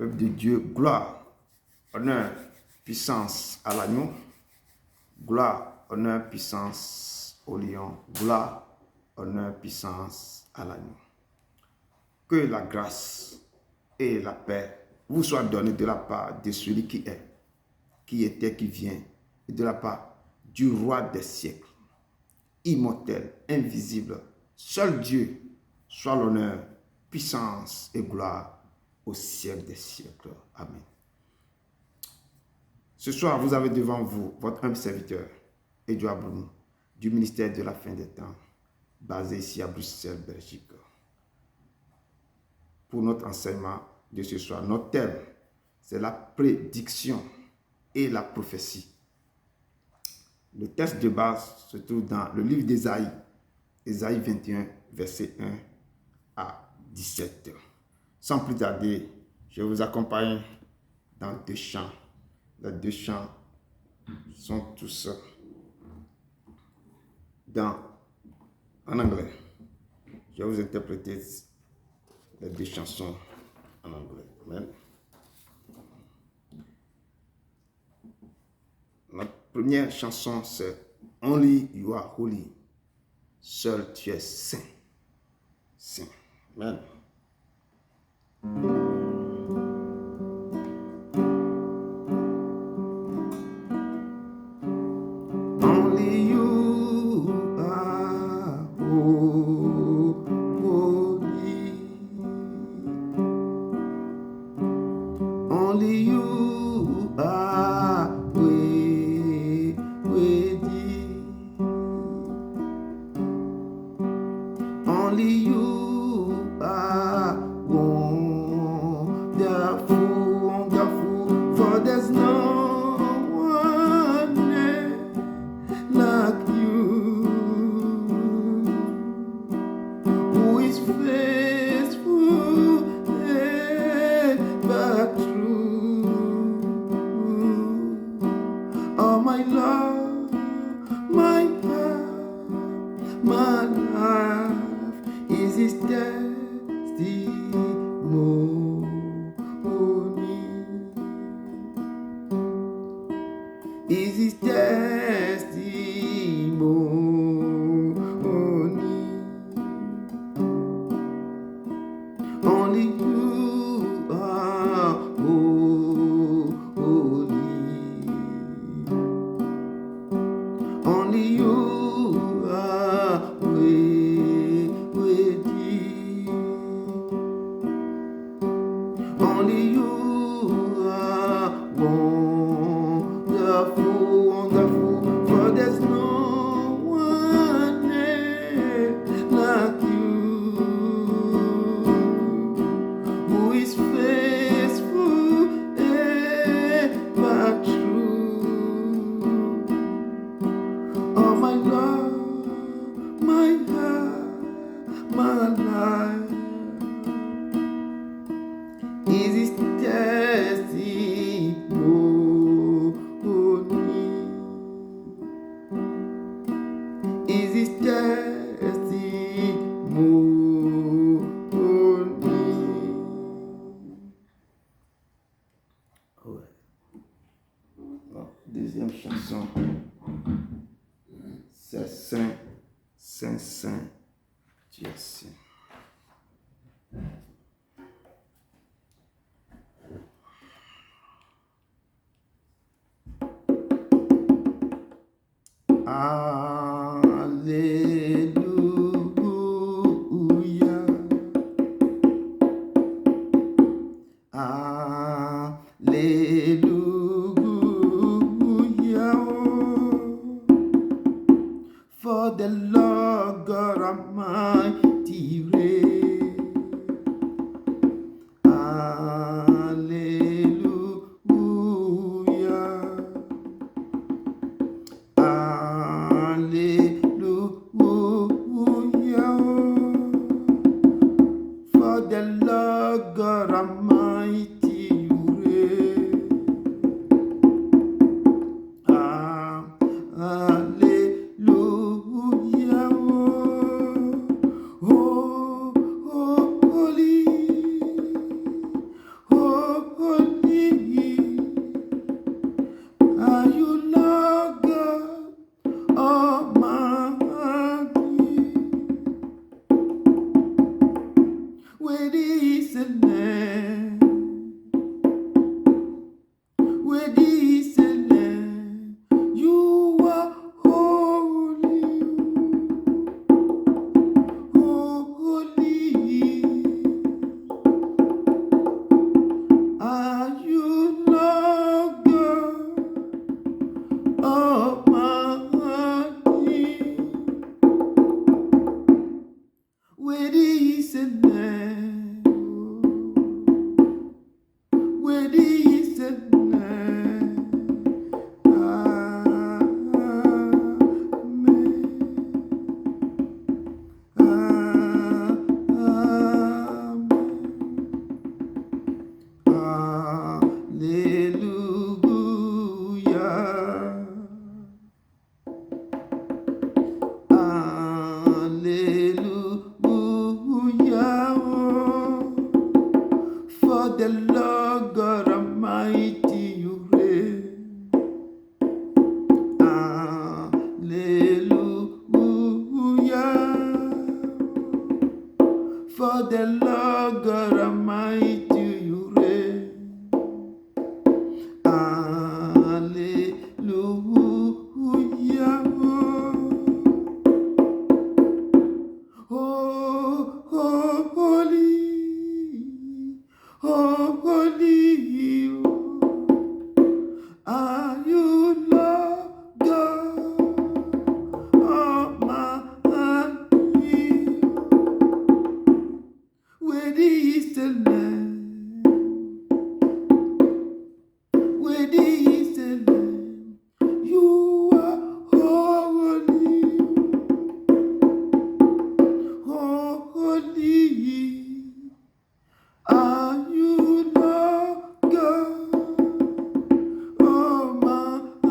Peuple de Dieu, gloire, honneur, puissance à l'agneau. Gloire, honneur, puissance au lion. Gloire, honneur, puissance à l'agneau. Que la grâce et la paix vous soient données de la part de celui qui est, qui était, qui vient, et de la part du roi des siècles, immortel, invisible, seul Dieu, soit l'honneur, puissance et gloire au siècle des siècles. Amen. Ce soir, vous avez devant vous votre humble serviteur, Edouard Blum, du ministère de la fin des temps, basé ici à Bruxelles, Belgique. Pour notre enseignement de ce soir, notre thème, c'est la prédiction et la prophétie. Le texte de base se trouve dans le livre d'Ésaïe, Ésaïe 21, verset 1 à 17. Sans plus tarder, je vous accompagne dans deux chants. Les deux chants sont tous en anglais. Je vais vous interpréter les deux chansons en anglais. Amen. Notre première chanson, c'est Only You Are Holy. Seul tu es saint. Saint. Amen. Only you are holy. Only you are worthy. Only you are wonderful, wonderful, for there's no one like you, who is faithful ever true. Oh my love, my heart, my life is his testimony. Is his testimony. Only you are holy. Only you are worthy. Only you are wonderful, wonderful, for there's no one like you, who is faithful ever true. Oh my love, my heart, my life is his testimony. Is his testimony. Ouais. Bon, deuxième chanson, c'est Saint, Saint, Saint, tu es saint. Alléluia. Alléluia. For the Lord God Almighty reigns. Alléluia. Alléluia. For the Lord God Almighty reigns. Alléluia. Oh, holy. Oh, Worthy is the Lamb. Worthy is the Lamb. You are holy. Holy. Are you Lord God Almighty? Worthy is the Lamb. Worthy is the Lamb. For the Lord God Almighty you reign. Hallelujah. For the Lord God Almighty you reign. Hallelujah. Holy. Holy. Are you Lord God Almighty? Worthy is the Lamb. Worthy is the Lamb. You are holy. Holy. Are you Lord God Almighty?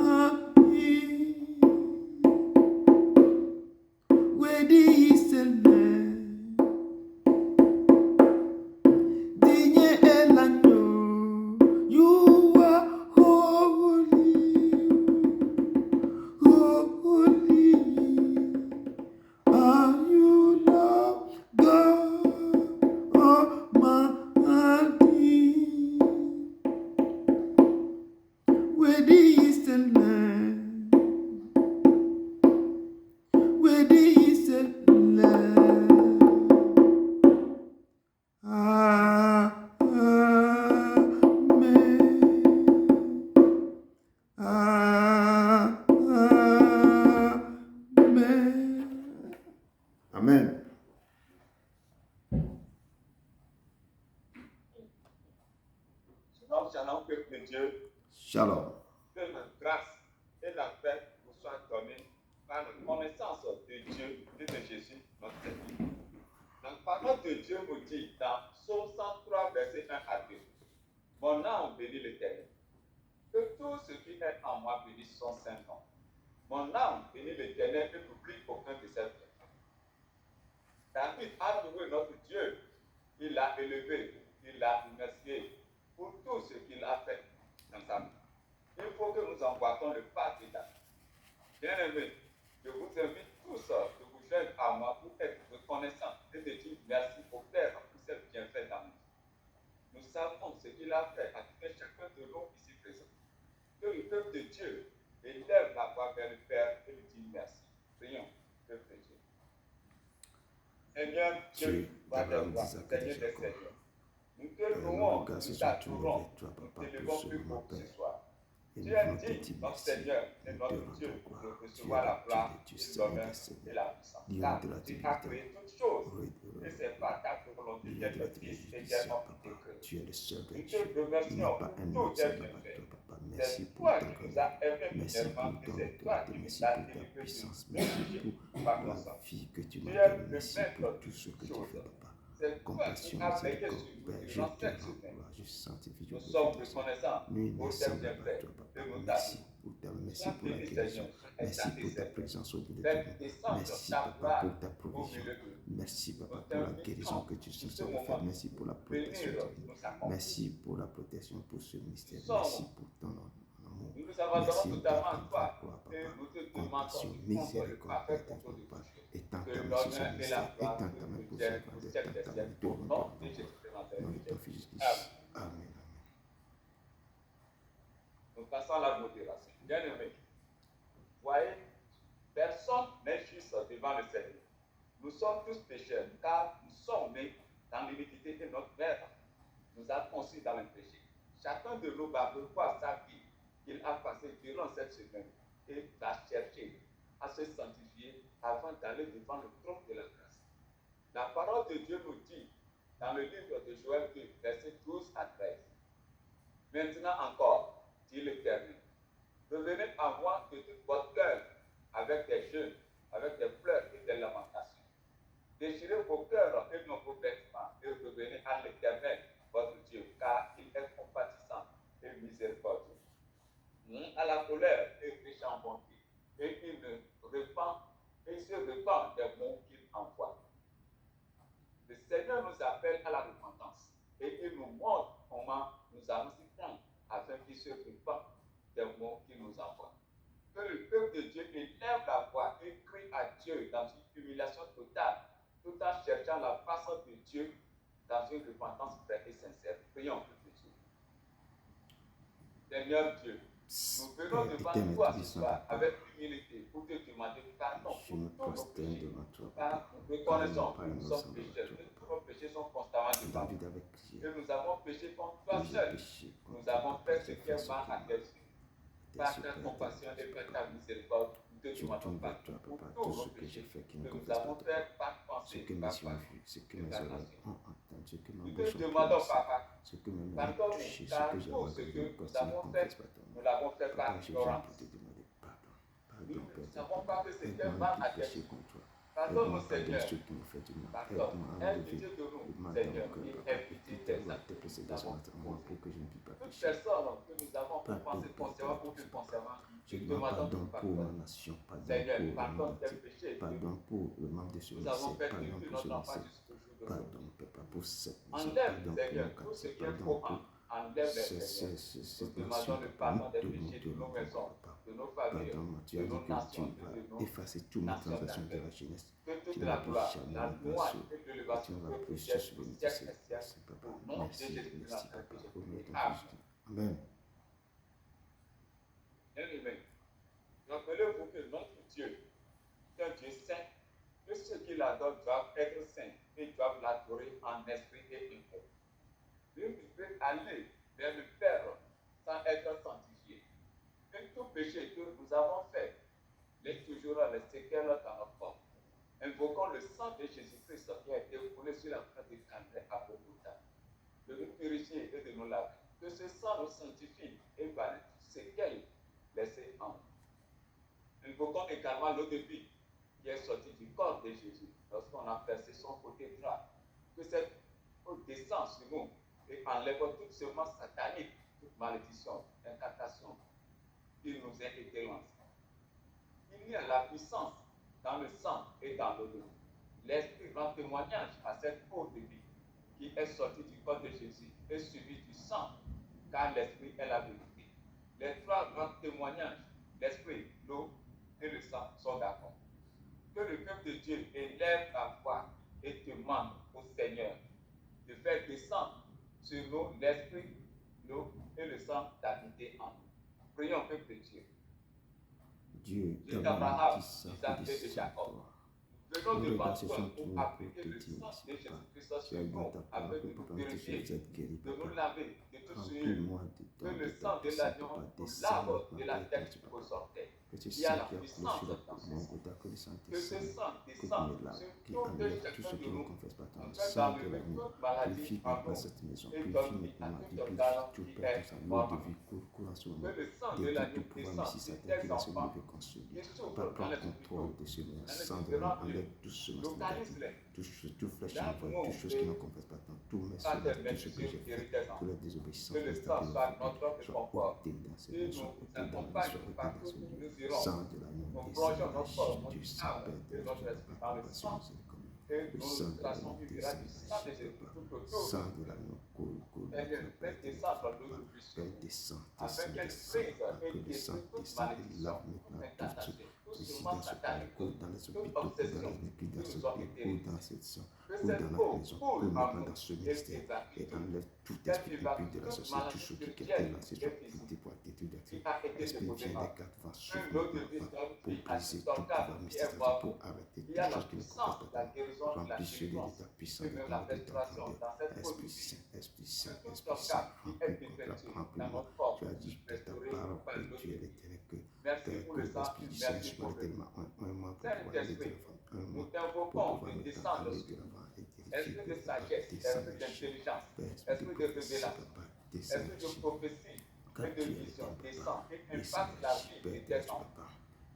Worthy is the Lamb. Digne est l'agneau. You are holy. Holy. Are you Lord God Almighty? Worthy is the Lamb. Worthy is the Lamb. Amen. Shalom, peuple de Dieu. Shalom. Que la grâce et la paix vous soient données par la connaissance de Dieu et de Jésus, notre Seigneur. La parole de Dieu nous dit dans Psaume 103, verset 1 à 2. Mon âme bénit l'Éternel. Que tout ce qui est en moi bénisse son saint nom. Mon âme bénit l'Éternel et n'oublie aucun de ses bienfaits. David a loué notre Dieu. Il l'a élevé, il l'a remercié pour tout ce qu'il a fait dans sa vie. Il faut que nous emboîtons le pas de David. Bien-aimés, je vous invite tous de vous joindre à moi pour être reconnaissants et de dire merci au Père pour ses bienfaits dans nous. Nous savons ce qu'il a fait à tout chacun de nous ici présents. Que le peuple de Dieu élève la voix vers le Père et lui dit merci. Prions, peuple de Dieu. Seigneur Dieu, Seigneur des Seigneurs, nous te louons, nous t'adorons, nous t'élevons plus haut ce soir. Tu es digne, notre Seigneur et notre Dieu, de recevoir la gloire, l'honneur et la puissance. Car tu as créé toutes choses, et c'est par ta volonté d'être fils également que tu es le seul nous te remercions pour tous tes bienfaits. C'est toi qui nous as aimés premièrement, et c'est toi qui nous as délivrés par ton sang. Tu es le maître de toutes choses. C'est toi qui as veillé sur nous durant cette semaine. Nous sommes reconnaissants pour tes bienfaits et nous t'adorons. Merci pour la guérison. Merci pour ta présence au milieu de nous. Merci Papa pour ta provision. Merci Papa pour la guérison que tu sais faire. Merci pour la protection. Merci pour la protection pour ce ministère. Merci pour ton nom. amour. Nous nous abandonnons Merci totalement encore à pour toi. ta gloire, Et papa. nous te demandons Compassion, de prendre le miséricorde, parfait Père, contrôle de papa. tout ce Étends que ta main sur ce l'honneur et la ministère. gloire Étends ta main te pour ce tiennent au grand siècle des ta main siècles. Au devant nom ton de roi. Jésus-Christ, Au nom de ton Nazareth. Fils Amen. Jésus. Amen. Nous passons à la modération. Bien-aimés, voyez, personne n'est juste devant le Seigneur. Nous sommes tous pécheurs, car nous sommes nés dans l'iniquité de notre mère. Nous avons conçu dans le péché. Chacun de nous va revoir sa vie qu'il a passée durant cette semaine et va chercher à se sanctifier avant d'aller devant le trône de la grâce. La parole de Dieu nous dit dans le livre de Joël 2, versets 12 à 13. Maintenant encore, dit l'Éternel, revenez à moi de tout votre cœur, avec des jeûnes, avec des pleurs et des lamentations. Déchirez vos cœurs et non vos vêtements, et revenez à l'Éternel, votre Dieu, car il est compatissant et miséricordieux. À la colère et riche en bonté, et il se repent des mots qu'il envoie. Le Seigneur nous appelle à la repentance, et il nous montre comment nous allons s'y prendre, afin qu'il se repent des mots qu'il nous envoie. Que le peuple de Dieu élève la voix et crie à Dieu dans une humiliation totale, tout en cherchant la face de Dieu dans une repentance vraie et sincère. Prions pour Dieu. Seigneur Dieu, nous venons devant toi ce soir avec humilité pour te demander pardon pour tous nos péchés, car nous reconnaissons que nous sommes pécheurs, que tous nos péchés sont constamment devant nous. Et nous avons péché contre toi seul. Nous avons fait ce qui est mal à tes yeux. Par ta compassion et par ta miséricorde, nous te demandons pardon pour tous nos péchés que nous avons fait par pensée, par parole et par action. Nous te demandons, Papa, pardonne-nous, car tout ce que nous avons fait, nous l'avons fait par ignorance. Nous ne savons pas que c'était mal à tes yeux. Pardonne-nous, Seigneur. Pardonne. Aie pitié de nous, Seigneur, et aie pitié des actes que nous avons posés. Toute personne que nous avons pensé concernant ou que concernant, nous demandons pardon. Seigneur, pardonne tes péchés. Pardon pour le manque de ce Nous avons fait pardon depuis pour ce notre enfance lycée. jusqu'au jour de Pardon, aujourd'hui. papa, pour cette maison. Enlève, Pardon Seigneur, pour tout ce qui est pardon faux, pour enlève, Seigneur. cette Nous nation, demandons le papa. pardon des Nous péchés de nos demandons, maisons, papa. de nos familles, Pardon, tu as de dit nos que tu nations, de vas nos effacer toutes mes nations transgressions de d'affaires. la jeunesse. Que toute Tu la n'as plus gloire, jamais la la louange grâce. et Tu l'élévation n'as que plus tu aies souvenir au de siècle ces et siècle. merci, papa. Au nom de Merci, Jésus-Christ, merci, notre papa. Jésus. Au nom de ton Amen. Fils. Amen. Bien-aimés, rappelez-vous que notre Dieu est un Dieu saint, que ceux qui l'adorent doivent être saints et doivent l'adorer en esprit et en cœur. Nul ne peut aller vers le Père sans être sanctifié. Et tout péché que nous avons fait laisse toujours les séquelles dans notre corps. Invoquons le sang de Jésus-Christ qui a été coulé sur la croix de Calvaire à Golgotha, de nous purifier et de nous laver. Que ce sang nous sanctifie et bannisse toutes séquelles laissées en nous. Invoquons également l'eau de vie qui est sortie du corps de Jésus lorsqu'on a percé son côté droit. Que cette eau descende sur nous et enlève toute semence satanique, toute malédiction, incantation qui nous a été lancée. Il y a la puissance dans le sang et dans l'eau de vie. L'Esprit rend témoignage à cette eau de vie qui est sortie du corps de Jésus et suivie du sang, car l'Esprit est la vérité. Les trois rendent témoignage, l'Esprit, l'eau et le sang sont d'accord. Que le peuple de Dieu élève la voix et demande au Seigneur de faire descendre sur nous l'Esprit, l'eau et le sang d'habiter en nous. Prions, peuple de Dieu. Dieu, Dieu d'Abraham, d'Abraham, d'Isaac et de Jacob. Venons devant toi pour appliquer le sang de Jésus-Christ sur nous, afin de nous purifier, de nous laver, de tout souillure. Que le sang de l'agneau nous lave de la tête aux orteils. Il y a la puissance dans ce sang. Que ce sang descende sur tout et chacun de nous, afin d'enlever toute maladie en nous et donne vie à tout organe qui est mort. Que le sang de l'agneau descende sur tes enfants qui souffrent dans les hôpitaux. Localise-les. Tout flèche envoie, toutes choses qui ne confessent pas tant, tout mes soeurs, tout ce que j'ai fait, toute la désobéissance, Que le sang soit notre réconfort. ôté dans cette Et maison, nous ôté dans la accompagne maison, ôté dans partout ce où lieu. nous irons. Sang de l'agneau, Nous des plongeons sang, notre corps, du notre sang, âme Père, et notre esprit dans le sang. Et nous nous traçons du grade du sang de Jésus tout autour. sang de l'agneau, coule, coule, Seigneur, fais descendre l'eau du sur Père, nous, descends, afin descends, qu'elle descends, brise que et descend, détruise toute descend et malédiction, lave toute maintenant incantation, tout ici sûrement dans ce palais, satanique, coule dans les toute hôpitaux, coule dans obsession les églises, dans qui ce nous ont pays, été coule révélée. dans cette sang, Que coule cette dans la eau maison, coule coule en maintenant nous dans ce et ministère évacue et tout. enlève tout Qu'elle esprit évacue impur de la toute société, tout maladie ce de qui piège est là, c'est qui est ici, été pour attitude qui a été esprit déposée vient en des nous. quatre vents, Que souffle l'eau de maintenant vie pour briser tout insurmontable pouvoir qui est mystique, voir pour arrêter il y a toutes la choses qui ne puissance confessent de la pas. guérison, de la Remplis-le de délivrance, ta puissance, et de même ton la nom, de ta restauration grandeur. dans cette eau de Esprit vie. Saint, Esprit Que Saint, tout Esprit Saint, organe qui est défectueux dans remplis-moi. notre corps Tu as soit dit dans ta restauré parole par que l'eau tu de es vie. l'éternel, que Merci pour le sang l'Esprit et du Seigneur merci soit pour le tellement un mois pour pouvoir aller de Saint-Esprit, l'avant, un nous mois pour t'invoquons pouvoir de maintenant descendre aller de sur nous. l'avant et Esprit vérifier de que sagesse, descends, esprit d'intelligence, Père, esprit de révélation, papa, descends, esprit de prophétie car et de tu es vision, l'éternel, descend papa, et descends, impacte la vie Père, de Père, tes tu enfants. papa,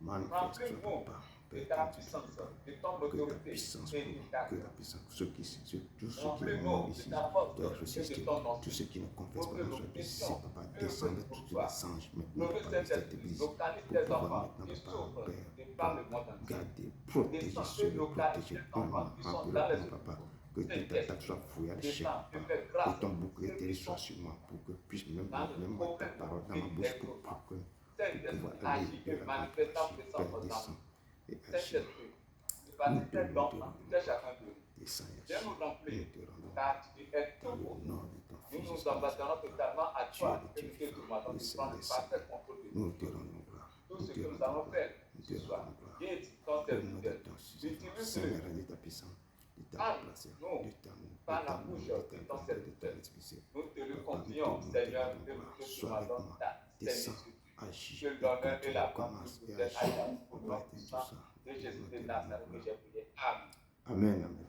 manifeste-toi, Remplis-nous papa, de Père, ta Père, tu puissance, papa, de ton que ta autorité puissance, et que efficace. la puissance, tous ceux qui ont Remplis-nous ici, de ta force doivent et de résister, ton tous nom. ceux qui ne confessent Pour pas, que nous nous soient ici, puissions papa, œuvrer descendre pour tous toi. les anges maintenant, Glorifie papa, de cette Saint-Esprit, église, localise pour tes pouvoir enfants maintenant, qui papa, souffrent Père, de par Père, le monde entier. garder, protéger Descends ceux, et les localise protéger, tes enfants qui sont remplis dans les leur papa, que toute Saint-Esprit, attaque soit fouillée à l'échec, descends et papa, fais que grâce ton à bouclier ceux télé qui soit sont sur moi, pour que puisse même dans le moi ta problème parole dans ma et bouche, des pour pour pouvoir Saint-Esprit, aller agis de et l'avant, manifeste ta agir, puissance Père, dans nous. descends et agis. Saint-Esprit, tu Nous bâtis te tes dons rendons, en tout et chacun de nous. descends et Viens agis. nous remplir, Nous te rendons car tu es dans tout le pour nous. nom de ton Nous Fils nous Jésus-Christ. abandonnons totalement à Tu es toi le et Dieu nous te vivant, demandons le de Saint prendre des saints. parfait contrôle de Nous nous. te rendons gloire. Tout Nous ce te que nous rendons allons gloire. faire Nous ce te soir, rendons gloire. guide ton Au nom de serviteur. ton Fils, Seigneur, Utilise-le rendez ta puissance, de ta Parle, place, nous, de ta par la bouche de ton de ton serviteur. Esprit Saint. Nous te le Papa, confions, nous te Seigneur, rendons et nous gloire. te Sois avec demandons moi. ta Descends, sérénité. agis, Que l'honneur et la gloire commence nous et soutiennent agis. à au nom Papa, puissant tout ça. de Jésus Nous de te Nazareth rendons que j'ai prié. Amen. Amen, amen.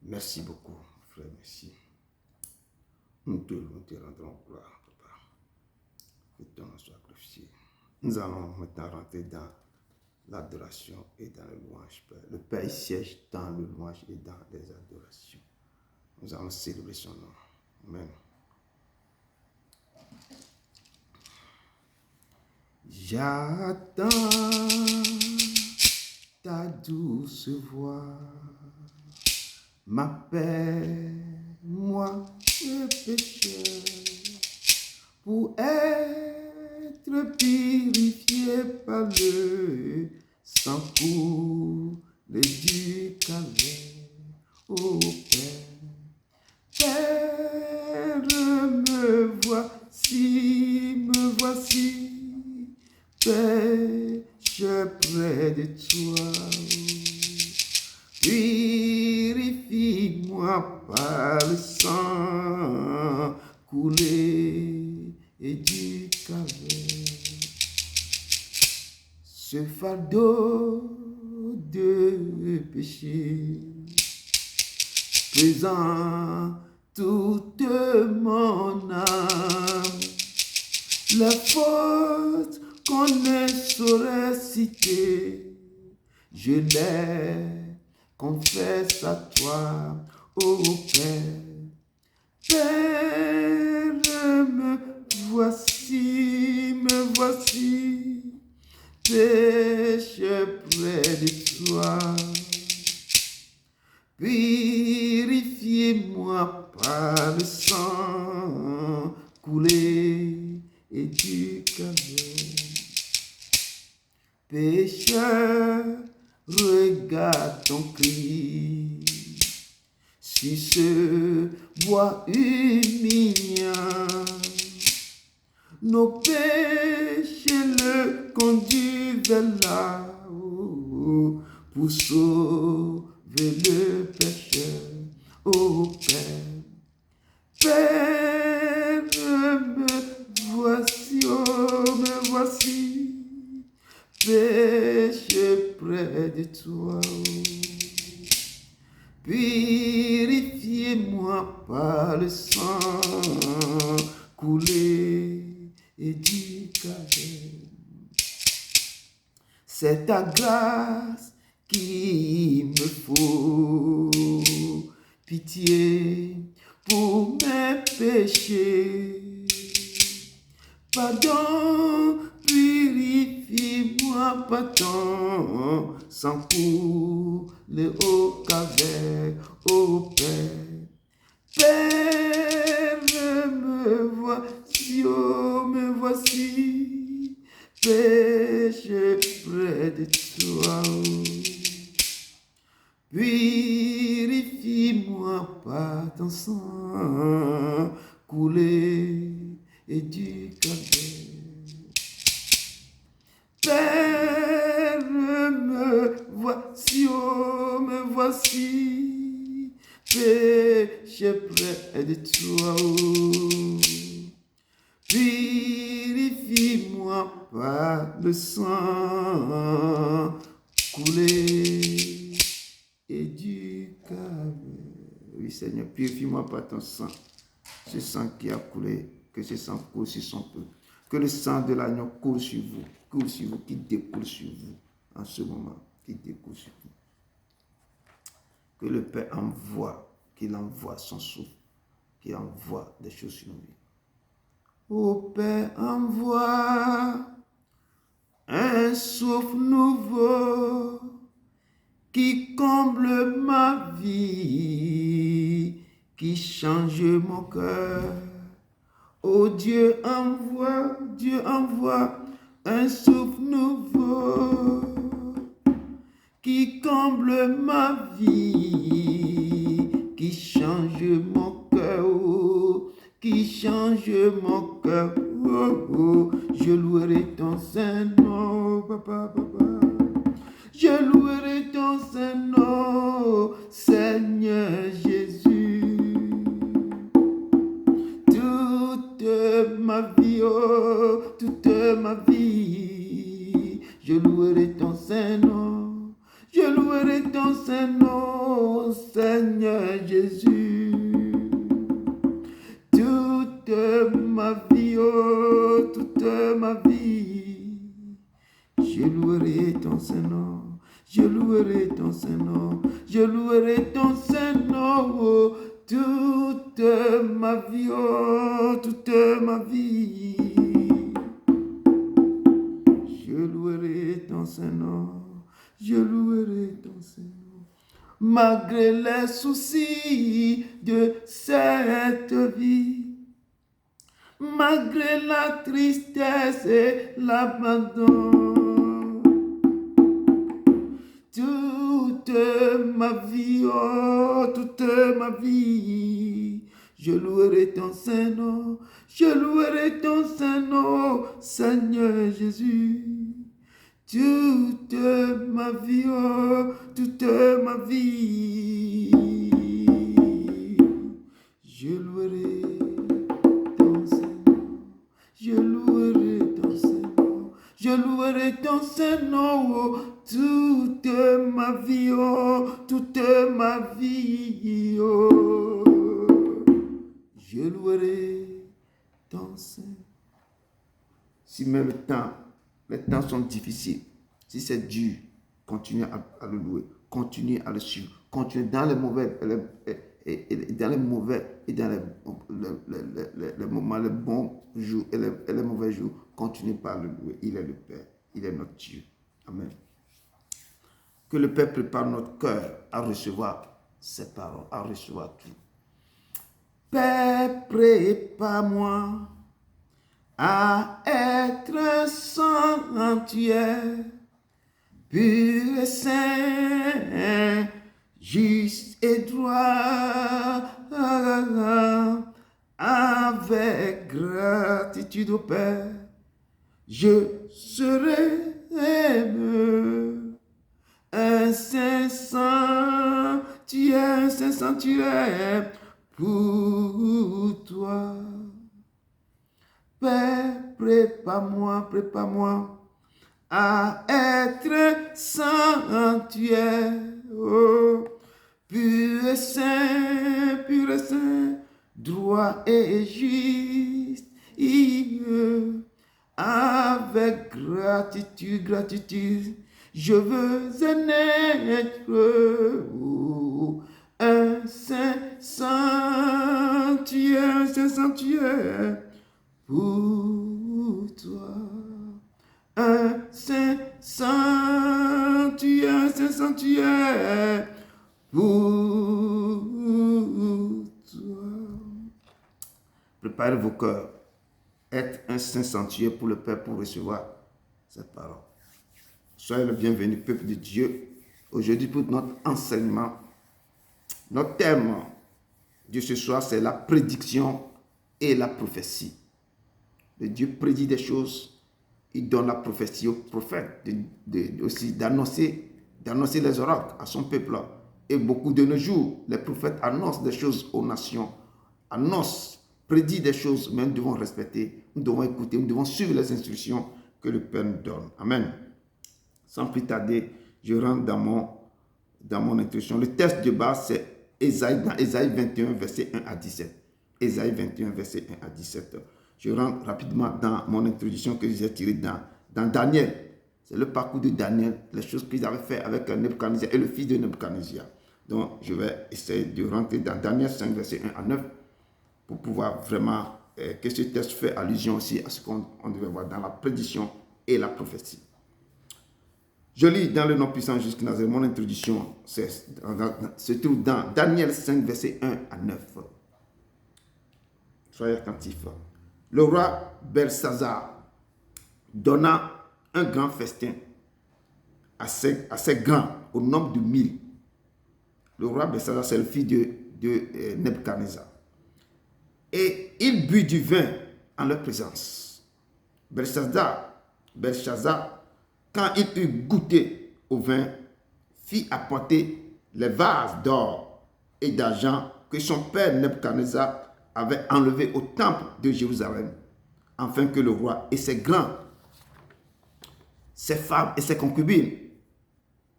Merci beaucoup, frère, merci. Nous te rendrons gloire, papa. Que ton nom soit glorifié. Nous allons maintenant rentrer dans l'adoration et dans le louange, Père. Le Père siège dans le louange et dans les adorations. Nous allons célébrer son nom. Amen. J'attends ta douce voix, m'appelle-moi le pécheur, pour être purifié par le sang coulé du calvaire. Ô Père, Père, me voici, péche près de toi. Purifie-moi par le sang coulé et du calvaire. Ce fardeau de péché pesant toute mon âme, la faute qu'on ne saurait citer, je les confesse à toi, ô Père. Père, me voici, péche près de toi. Purifiez-moi par le sang coulé et du calvaire. Pécheur, regarde ton cri sur ce bois humiliant. Nos péchés le conduisent vers là-haut pour sauver le pécheur. Ô Père, Père, me voici, oh, me voici, péché près de toi. Purifiez-moi par le sang coulé et du calvaire. C'est ta grâce qu'il me faut, pitié pour mes péchés. Pardon, purifie-moi, pardon, sans coulé au calvaire, ô Père. Père, de toi. Purifie-moi par ton sang coulé et du Calvaire. Père, me voici, oh, me voici, péché près de toi. Oh. Purifie-moi par le sang coulé et du Calvaire. Oui, Seigneur, purifie-moi par ton sang. Ce sang qui a coulé, que ce sang coule sur son peuple. Que le sang de l'agneau coule sur vous, qui découle sur vous en ce moment, qui découle sur vous. Que le Père envoie, qu'il envoie son souffle, qu'il envoie des choses sur nos vies. Ô Père, envoie un souffle nouveau qui comble ma vie, qui change mon cœur. Oh Dieu envoie un souffle nouveau qui comble ma vie, qui change mon cœur, oh, qui change mon cœur. Oh, oh, je louerai ton Saint-Nom, papa, papa. Je louerai ton Saint-Nom, Seigneur Jésus. Toute ma vie, oh, toute ma vie, je louerai ton Saint-Nom. Je louerai ton Saint-Nom, Seigneur Jésus. Toute ma vie, oh, toute ma vie, je louerai ton Saint-Nom. Je louerai ton Saint-Nom. Je louerai ton Saint-Nom, oh, toute ma vie, oh, toute ma vie. Je louerai ton Saint-Nom. Je louerai ton Saint-Nom. Malgré les soucis de cette vie, malgré la tristesse et l'abandon, toute ma vie, oh, toute ma vie, je louerai ton Saint-Nom. Je louerai ton Saint-Nom, Seigneur Jésus. Toute ma vie, oh, toute ma vie, je louerai ton Saint-Nom. Je louerai ton Saint-Nom. Je louerai ton Saint-Nom, oh, toute ma vie, oh, toute ma vie, oh. Je louerai ton Saint-Nom. Si même les temps sont difficiles, si c'est dur, continuez à le louer, continuez à le suivre, continuez dans les mauvais et dans les mauvais et dans les moments, les bons jours et les mauvais jours, continuez par le louer. Il est le Père, il est notre Dieu. Amen. Que le Père prépare notre cœur à recevoir ses paroles, à recevoir tout. Père, prépare-moi à être sanctuaire, pur et saint, juste et droit, avec gratitude au Père, je serai un saint sanctuaire pour toi. Père, prépare-moi à être sanctuaire, oh, pur et saint, droit et juste, avec gratitude, je veux être, oh, un saint sanctuaire pour toi, un saint sanctuaire pour toi. Préparez vos cœurs, être un saint sanctuaire pour le Père pour recevoir cette parole. Soyez le bienvenu, peuple de Dieu. Aujourd'hui, pour notre enseignement, notre thème de ce soir, c'est la prédiction et la prophétie. Le Dieu prédit des choses, il donne la prophétie au prophète, aussi d'annoncer les oracles à son peuple. Et beaucoup de nos jours, les prophètes annoncent des choses aux nations, prédit des choses, mais nous devons respecter, nous devons écouter, nous devons suivre les instructions que le Père nous donne. Amen. Sans plus tarder, je rentre dans mon introduction. Le texte de base, c'est dans Ésaïe 21, verset 1 à 17. Ésaïe 21, verset 1 à 17. Je rentre rapidement dans mon introduction que j'ai tirée dans Daniel. C'est le parcours de Daniel, les choses qu'ils avaient fait avec Nebuchadnezzar et le fils de Nebuchadnezzar. Donc, je vais essayer de rentrer dans Daniel 5, verset 1 à 9 pour pouvoir vraiment que ce texte fait allusion aussi à ce qu'on devait voir dans la prédiction et la prophétie. Je lis dans le nom puissant jusqu'à Nazareth. Mon introduction se trouve dans Daniel 5, verset 1 à 9. Soyez attentifs. Le roi Belshazzar donna un grand festin assez grand, au nombre de 1000. Le roi Belshazzar, c'est le fils de Nebuchadnezzar. Et il but du vin en leur présence. Belshazzar, quand il eut goûté au vin, fit apporter les vases d'or et d'argent que son père Nebuchadnezzar avait enlevés au temple de Jérusalem, afin que le roi et ses grands, ses femmes et ses concubines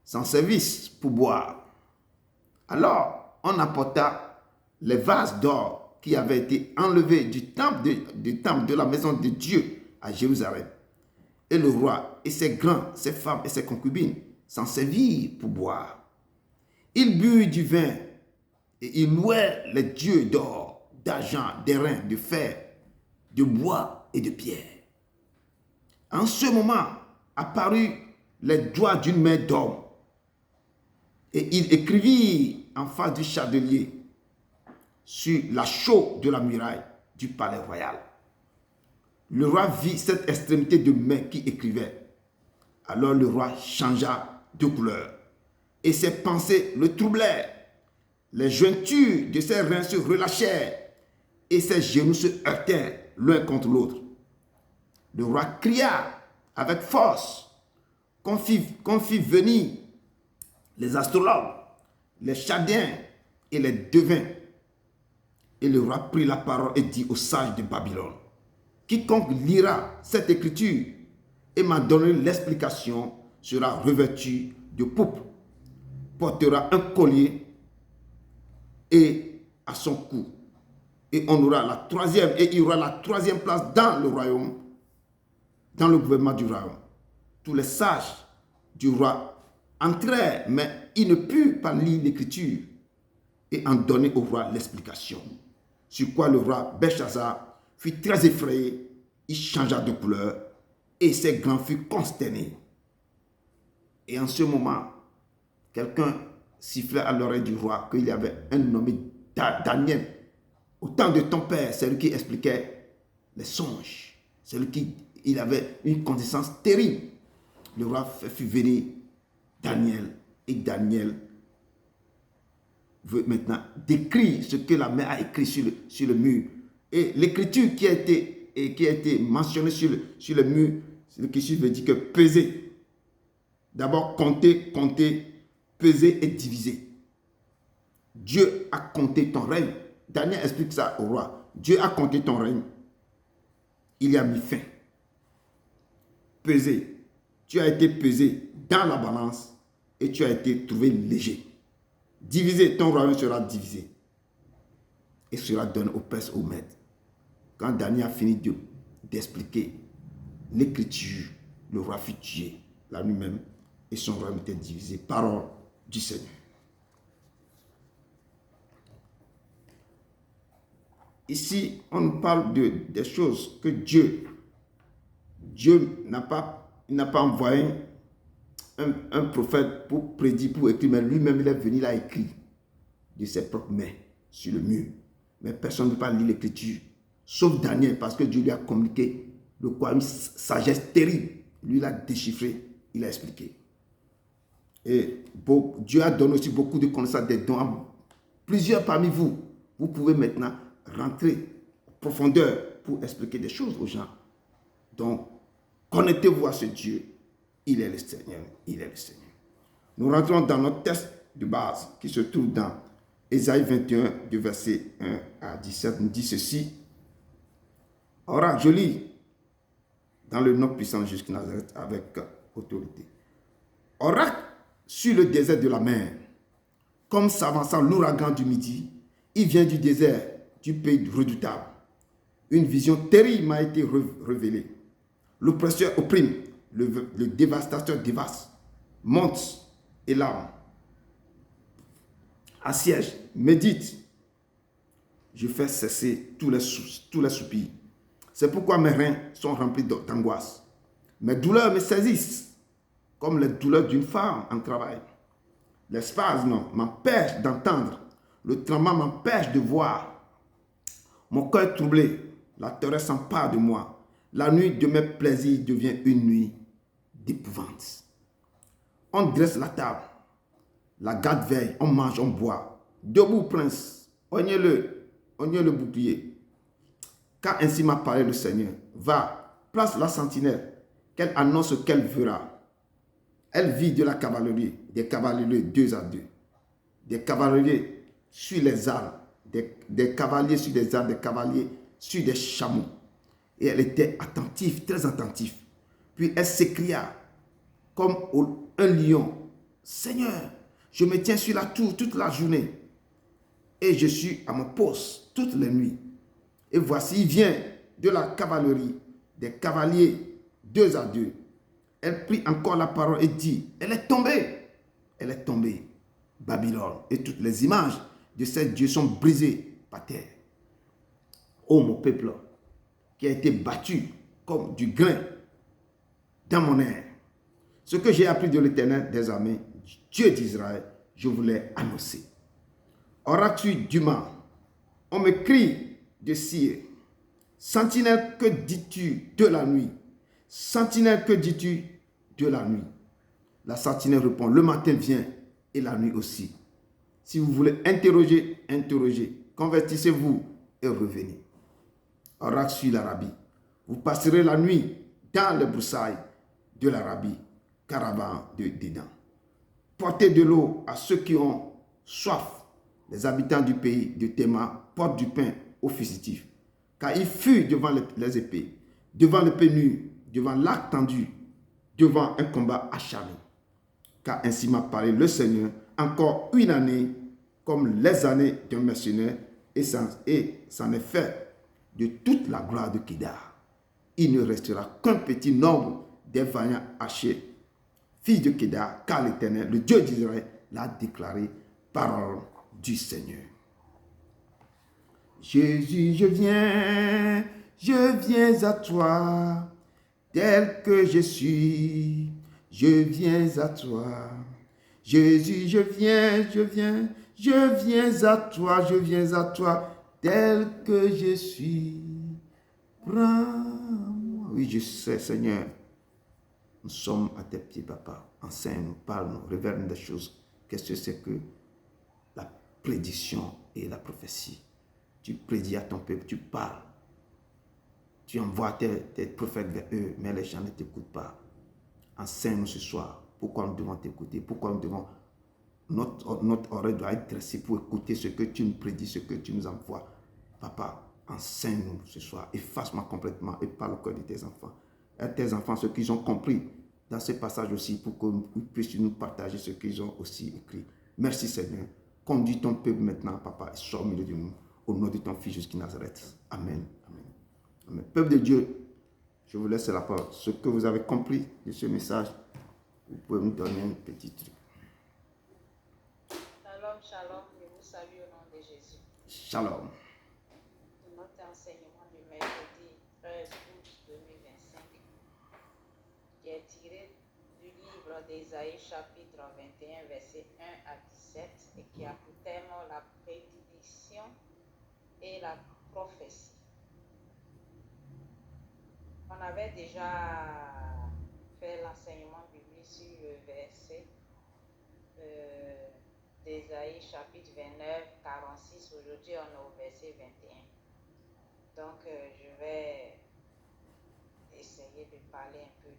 s'en servissent pour boire. Alors, on apporta les vases d'or qui avaient été enlevés du temple de la maison de Dieu à Jérusalem. Et le roi et ses grands, ses femmes et ses concubines s'en servirent pour boire. Ils burent du vin et ils louaient les dieux d'or, d'argent, d'airain, de fer, de bois et de pierre. En ce moment apparut les doigts d'une main d'homme et il écrivit en face du chandelier sur la chaux de la muraille du palais royal. Le roi vit cette extrémité de main qui écrivait. Alors le roi changea de couleur et ses pensées le troublèrent. Les jointures de ses reins se relâchèrent et ses genoux se heurtèrent l'un contre l'autre. Le roi cria avec force qu'on fit venir les astrologues, les chaldéens et les devins. Et le roi prit la parole et dit aux sages de Babylone: quiconque lira cette écriture et m'a donné l'explication sera revêtu de pourpre, portera un collier et à son cou. Et il y aura la troisième place dans le royaume, dans le gouvernement du royaume. Tous les sages du roi entrèrent, mais ils ne purent pas lire l'écriture et en donner au roi l'explication. Sur quoi le roi Belshazzar fut très effrayé, il changea de couleur et ses grands furent consternés. Et en ce moment, quelqu'un sifflait à l'oreille du roi qu'il y avait un nommé Daniel. Au temps de ton père, c'est lui qui expliquait les songes. C'est lui qui avait une connaissance terrible. Le roi fit venir Daniel et Daniel veut maintenant décrire ce que la main a écrit sur le mur. Et l'écriture qui a été mentionnée sur le mur, l'écriture veut dire que peser. D'abord compter, peser et diviser. Dieu a compté ton règne. Daniel explique ça au roi. Dieu a compté ton règne. Il y a mis fin. Peser. Tu as été pesé dans la balance et tu as été trouvé léger. Diviser, ton royaume sera divisé et sera donné aux princes, aux maîtres. Quand Daniel a fini d'expliquer l'écriture, le roi fut tué la nuit même et son royaume était divisé. Parole du Seigneur. Ici, on nous parle des choses que Dieu n'a pas envoyé un prophète pour prédire, pour écrire, mais lui-même il est venu, il a écrit de ses propres mains sur le mur. Mais personne ne peut pas lire l'écriture, sauf Daniel, parce que Dieu lui a communiqué une sagesse terrible. Lui, il a déchiffré il a expliqué. Et Dieu a donné aussi beaucoup de connaissances, des dons à plusieurs parmi vous. Vous pouvez maintenant rentrer en profondeur pour expliquer des choses aux gens. Donc, connectez-vous à ce Dieu. Il est le Seigneur. Il est le Seigneur. Nous rentrons dans notre texte de base qui se trouve dans Ésaïe 21, du verset 1 à 17, nous dit ceci. Oracle, je lis dans le nom puissant de Jésus Nazareth avec autorité. Oracle sur le désert de la mer, comme s'avançant l'ouragan du midi, il vient du désert, du pays redoutable. Une vision terrible m'a été révélée. L'oppresseur opprime, le dévastateur dévaste, monte et larme. Assiège, médite. Je fais cesser tous les soupirs. C'est pourquoi mes reins sont remplis d'angoisse. Mes douleurs me saisissent, comme les douleurs d'une femme en travail. Les spasmes m'empêchent d'entendre. Le tremblement m'empêche de voir. Mon cœur troublé, la terreur s'empare de moi. La nuit de mes plaisirs devient une nuit d'épouvante. On dresse la table. La garde veille, on mange, on boit. Debout, prince, oignez le bouclier. Car ainsi m'a parlé le Seigneur. Va, place la sentinelle, qu'elle annonce ce qu'elle verra. Elle vit de la cavalerie, des cavaliers 2 à 2. Des cavaliers sur les armes, des cavaliers sur des armes, des cavaliers sur des chameaux. Et elle était attentive, très attentive. Puis elle s'écria comme un lion. Seigneur, je me tiens sur la tour toute la journée et je suis à mon poste toutes les nuits. Et voici, il vient de la cavalerie, des cavaliers 2 à 2. Elle prit encore la parole et dit, elle est tombée, Babylone. Et toutes les images de ces dieux sont brisées par terre. Ô mon peuple, qui a été battu comme du grain dans mon air. Ce que j'ai appris de l'Éternel des armées, Dieu d'Israël, je vous l'ai annoncé. Auras-tu du mal? On me crie de cire. Sentinelle, que dis-tu de la nuit? Sentinelle, que dis-tu de la nuit? La sentinelle répond, le matin vient et la nuit aussi. Si vous voulez interroger, interrogez. Convertissez-vous et revenez. Oracle sur l'Arabie. Vous passerez la nuit dans les broussailles de l'Arabie, caravane de Dédan. Portez de l'eau à ceux qui ont soif. Les habitants du pays de Théma portent du pain aux fugitifs. Car ils fuient devant les épées, devant l'épée nue, devant l'arc tendu, devant un combat acharné. Car ainsi m'a parlé le Seigneur, encore une année, comme les années d'un mercenaire, et c'en est fait de toute la gloire de Kédar. Il ne restera qu'un petit nombre des vaillants hachés, fils de Kédar, car l'Éternel, le Dieu d'Israël, l'a déclaré, parole du Seigneur. Jésus, je viens à toi, tel que je suis, je viens à toi. Jésus, je viens à toi, tel que je suis. Prends-moi. Oui, je sais, Seigneur. Nous sommes à tes pieds, papa. Enseigne-nous, parle-nous, révèle-nous des choses. Qu'est-ce que c'est que la prédiction et la prophétie? Tu prédis à ton peuple, tu parles. Tu envoies tes prophètes vers eux, mais les gens ne t'écoutent pas. Enseigne-nous ce soir. Pourquoi nous devons t'écouter? Pourquoi nous devons... Notre oreille doit être dressée pour écouter ce que tu nous prédis, ce que tu nous envoies. Papa, enseigne-nous ce soir. Efface-moi complètement et parle au cœur de tes enfants. Et tes enfants, ce qu'ils ont compris dans ce passage aussi, pour que nous puissions nous partager ce qu'ils ont aussi écrit. Merci Seigneur. Conduis ton peuple maintenant, papa, et sois au milieu de nous. Au nom de ton Fils jusqu'à Nazareth. Amen. Amen. Amen. Peuple de Dieu, je vous laisse la parole. Ce que vous avez compris de ce message, vous pouvez me donner un petit truc. Shalom, shalom, je vous salue au nom de Jésus. Shalom. Notre enseignement du mercredi 13 août 2025 qui est tiré du livre d'Ésaïe chapitre 21 verset 1 à 17 et qui a pour thème la prédiction et la prophétie. On avait déjà faire l'enseignement biblique sur le verset d'Ésaïe chapitre 29, 46. Aujourd'hui, on est au verset 21. Donc, je vais essayer de parler un peu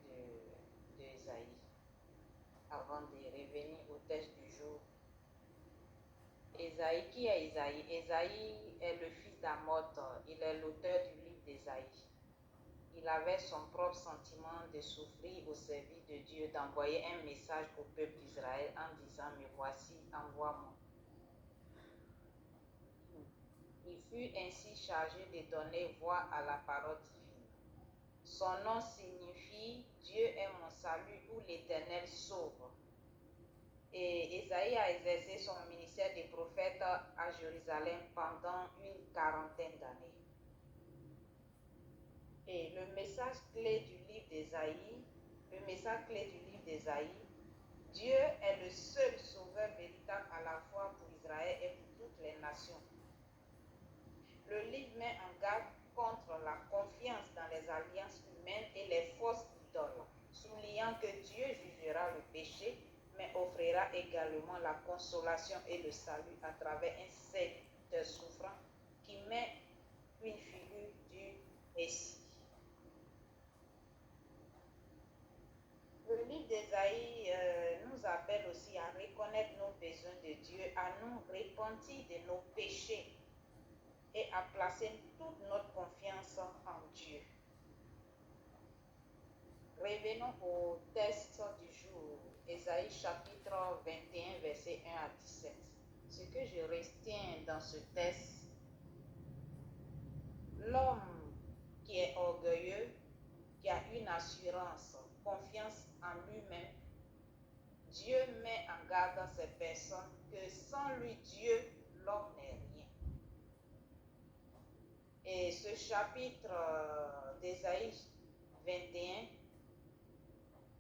d'Ésaïe avant de revenir au texte du jour. Ésaïe, qui est Ésaïe? Ésaïe est le fils d'Amoth, il est l'auteur du livre d'Ésaïe. Il avait son propre sentiment de souffrir au service de Dieu, d'envoyer un message au peuple d'Israël en disant « Me voici, envoie-moi ». Il fut ainsi chargé de donner voix à la parole divine. Son nom signifie « Dieu est mon salut » ou « l'Éternel sauve ». Et Ésaïe a exercé son ministère de prophète à Jérusalem pendant une quarantaine d'années. Et le message clé du livre d'Ésaïe, Dieu est le seul sauveur véritable à la fois pour Israël et pour toutes les nations. Le livre met en garde contre la confiance dans les alliances humaines et les fausses idoles, soulignant que Dieu jugera le péché, mais offrira également la consolation et le salut à travers un Seigneur souffrant qui met une figure du Messie. Le livre d'Ésaïe nous appelle aussi à reconnaître nos besoins de Dieu, à nous repentir de nos péchés et à placer toute notre confiance en Dieu. Revenons au texte du jour, Ésaïe chapitre 21, verset 1 à 17. Ce que je retiens dans ce texte, l'homme qui est orgueilleux, qui a une assurance, confiance en lui-même, Dieu met en garde ces personnes que sans lui, Dieu, l'homme n'est rien. Et ce chapitre d'Ésaïe 21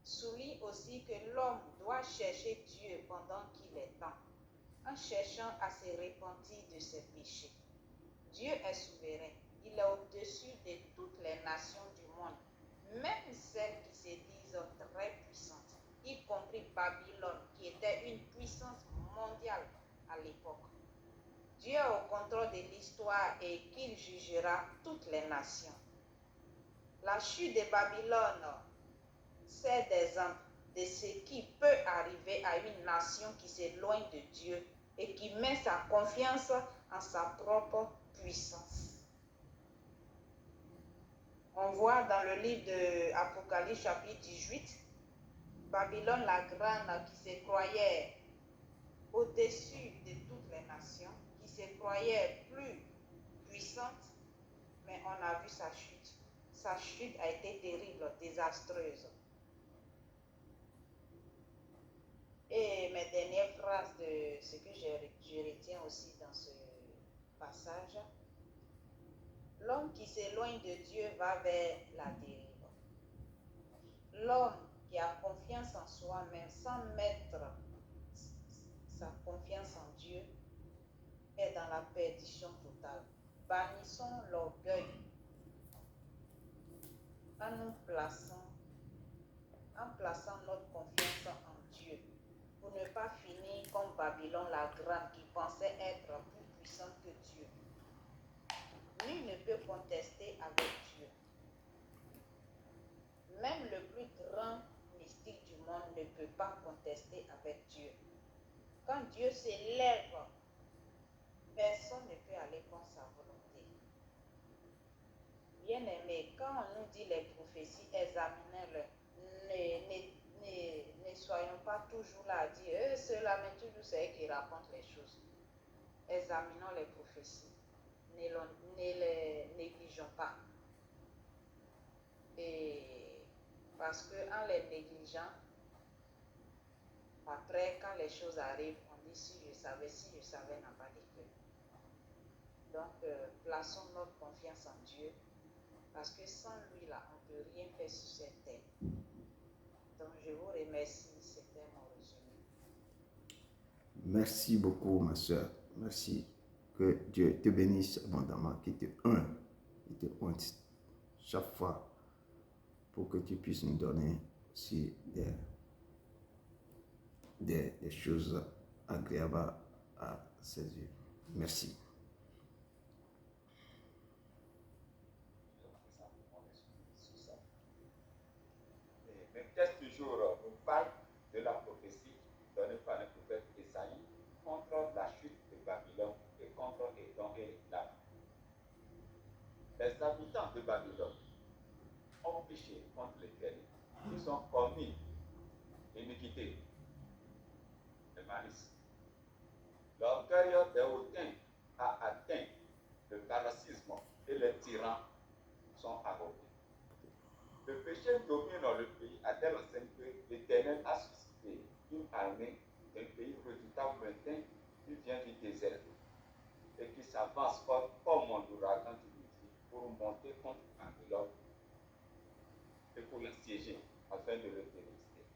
souligne aussi que l'homme doit chercher Dieu pendant qu'il est temps, en cherchant à se repentir de ses péchés. Dieu est souverain, il est au-dessus de toutes les nations du monde, même celles qui se disent très puissantes, y compris Babylone, qui était une puissance mondiale à l'époque. Dieu est au contrôle de l'histoire et qu'il jugera toutes les nations. La chute de Babylone, c'est des exemples de ce qui peut arriver à une nation qui s'éloigne de Dieu et qui met sa confiance en sa propre puissance. On voit dans le livre de Apocalypse chapitre 18, Babylone la grande qui se croyait au-dessus de toutes les nations, qui se croyait plus puissante, mais on a vu sa chute. Sa chute a été terrible, désastreuse. Et mes dernières phrases de ce que je retiens aussi dans ce passage, l'homme qui s'éloigne de Dieu va vers la dérive. L'homme qui a confiance en soi-même sans mettre sa confiance en Dieu est dans la perdition totale. Bannissons l'orgueil en plaçant notre confiance en Dieu, pour ne pas finir comme Babylone la grande qui pensait être plus puissante que Dieu. Nul ne peut contester avec Dieu. Même le plus grand mystique du monde ne peut pas contester avec Dieu. Quand Dieu s'élève, personne ne peut aller contre sa volonté. Bien-aimés, quand on nous dit les prophéties, examinez-les. Ne soyons pas toujours là à dire ceux-là, mais toujours c'est eux qui racontent les choses. Examinons les prophéties. Ne les négligeons pas. Et parce qu'en les négligeant, après, quand les choses arrivent, on dit si je savais, n'a pas d'école. Donc, plaçons notre confiance en Dieu, parce que sans lui, là, on ne peut rien faire sur cette terre. Donc, je vous remercie, c'était mon résumé. Merci beaucoup, ma soeur. Merci. Que Dieu te bénisse abondamment, qu'il te ointe chaque fois pour que tu puisses nous donner aussi des choses agréables à ses yeux. Merci. Le texte du jour nous parle de la prophétie donnée par le prophète Esaïe contre la chute de Babylone et contre Édom et Élam. Les habitants de Babylone ont péché contre l'Éternel. Ils ont commis l'iniquité, le malice. L'orgueil des hautains a atteint le paroxysme et les tyrans sont arrogés. Le péché domine le pays à tel point que l'Éternel a suscité une armée d'un pays redoutable lointain qui vient du désert et qui s'avance comme un ouragan du midi pour monter contre Babylone et pour l'assiéger afin de le dévaster.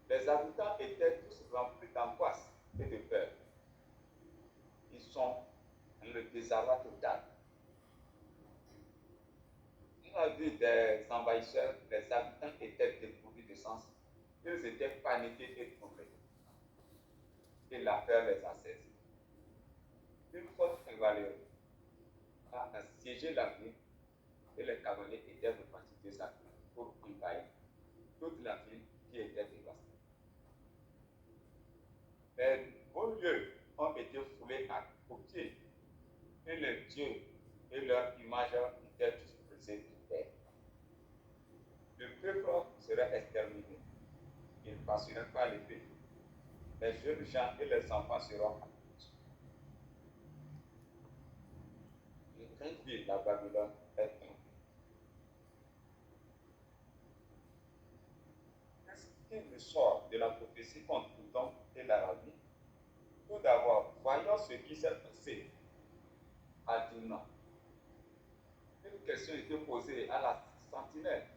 Les habitants étaient tous remplis d'angoisse et de peur. Ils sont dans le désarroi total. On a vu des envahisseurs, les habitants étaient dépourvus de sens. Ils étaient paniqués et troublés. Et la peur les a saisis. Une force cavalerie a assiégé la ville et les cavaliers étaient repartis de sa ville pour envahir toute la ville qui était dévastée. Les beaux lieux ont été foulés aux pieds et les dieux et leurs images étaient tous brisés de terre. Le peuple serait exterminé. Il ne passerait pas l'épée. Les jeunes gens et les enfants seront abattus. Une grande ville, la Babylone, est tombée. Qu'est-ce qui ressort de la prophétie contre Édom et l'Arabie? Tout d'abord, voyons ce qui s'est passé à Dinan. Une question était posée à la sentinelle.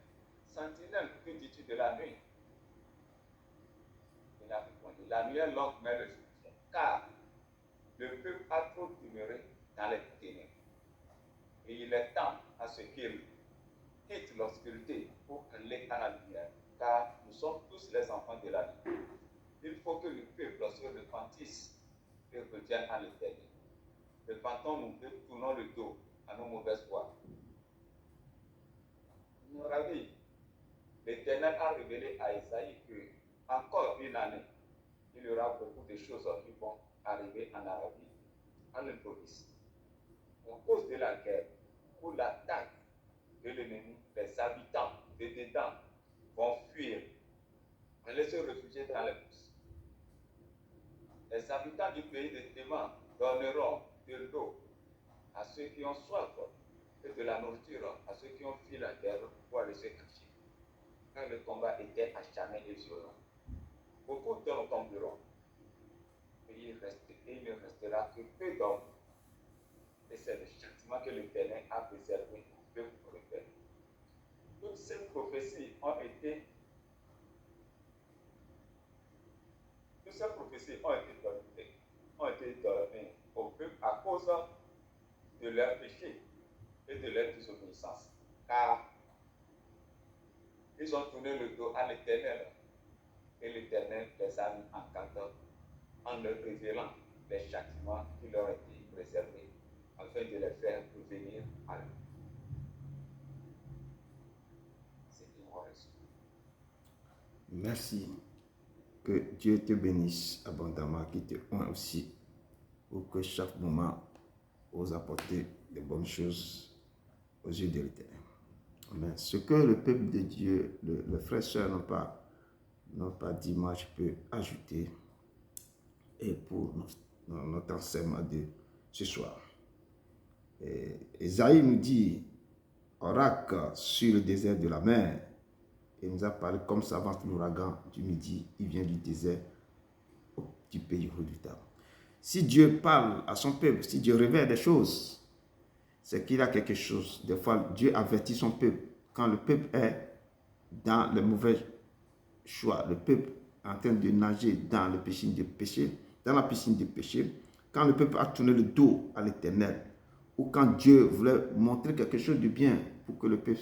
Sentinelle, que dis-tu de la nuit? Il a répondu, la nuit est longue, mais le jour est court, car le peuple a trop demeuré dans les ténèbres. Et il est temps à ce qu'il quitte l'obscurité pour aller à la lumière, car nous sommes tous les enfants de la nuit. Il faut que le peuple se repentisse et revienne à l'Éternel. Repentons-nous et tournons le dos à nos mauvaises voies. Nous ravis. L'Éternel a révélé à Esaïe que, encore une année, il y aura beaucoup de choses qui vont arriver en Arabie, en l'improviste. À cause de la guerre ou l'attaque de l'ennemi, les habitants de dedans vont fuir, aller se réfugier dans les pousses. Les habitants du pays de Téman donneront de l'eau à ceux qui ont soif et de la nourriture à ceux qui ont fui la guerre pour aller se cacher. Quand le combat était acharné et violent, beaucoup d'hommes tomberont et il ne restera que peu d'hommes. Et c'est le châtiment que l'Éternel a préservé au peuple prophète. Toutes ces prophéties ont été données au peuple à cause de leur péché et de leur désobéissance. Car ils ont tourné le dos à l'Éternel et l'Éternel les a mis en canton en leur révélant les châtiments qui leur étaient préservés afin de les faire revenir à lui. C'est une raison. Merci. Que Dieu te bénisse abondamment, qu'il te oint aussi, pour que chaque moment ose apporter de bonnes choses aux yeux de l'Éternel. Amen. Ce que le peuple de Dieu, le frère et sœur n'ont pas dit, moi je peux ajouter, et pour notre enseignement de ce soir. Esaïe nous dit, oracle sur le désert de la mer, et nous a parlé comme ça avant l'ouragan du midi, il vient du désert du pays redoutable. Si Dieu parle à son peuple, si Dieu révèle des choses, c'est qu'il a quelque chose. Des fois, Dieu avertit son peuple. Quand le peuple est dans le mauvais choix, le peuple est en train de nager dans la piscine de péché, quand le peuple a tourné le dos à l'Éternel, ou quand Dieu voulait montrer quelque chose de bien pour que le peuple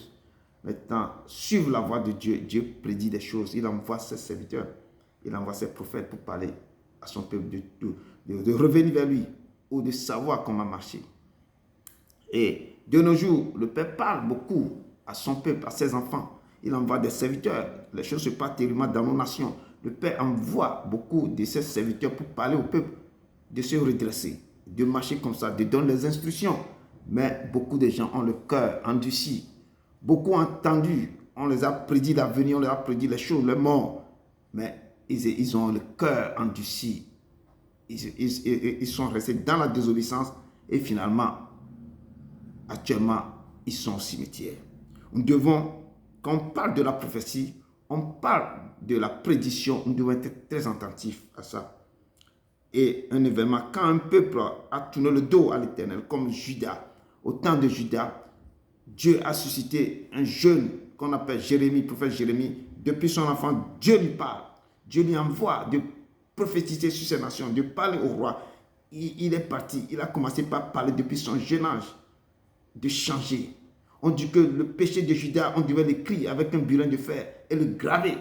maintenant suivre la voie de Dieu, Dieu prédit des choses. Il envoie ses serviteurs, il envoie ses prophètes pour parler à son peuple de revenir vers lui ou de savoir comment marcher. Et de nos jours, le Père parle beaucoup à son peuple, à ses enfants. Il envoie des serviteurs. Les choses se passent terriblement dans nos nations. Le Père envoie beaucoup de ses serviteurs pour parler au peuple de se redresser, de marcher comme ça, de donner les instructions. Mais beaucoup de gens ont le cœur endurci. Beaucoup ont entendu, on les a prédit l'avenir, on leur a prédit les choses, les morts. Mais ils ont le cœur endurci. Ils sont restés dans la désobéissance et finalement, actuellement, ils sont au cimetière. Nous devons, quand on parle de la prophétie, on parle de la prédiction, nous devons être très attentifs à ça. Et un événement, quand un peuple a tourné le dos à l'Éternel, comme Judas, au temps de Judas, Dieu a suscité un jeune qu'on appelle Jérémie, prophète Jérémie. Depuis son enfant, Dieu lui parle. Dieu lui envoie de prophétiser sur ces nations, de parler au roi. Il est parti, il a commencé par parler depuis son jeune âge, de changer. On dit que le péché de Judas, on devait l'écrire avec un burin de fer et le graver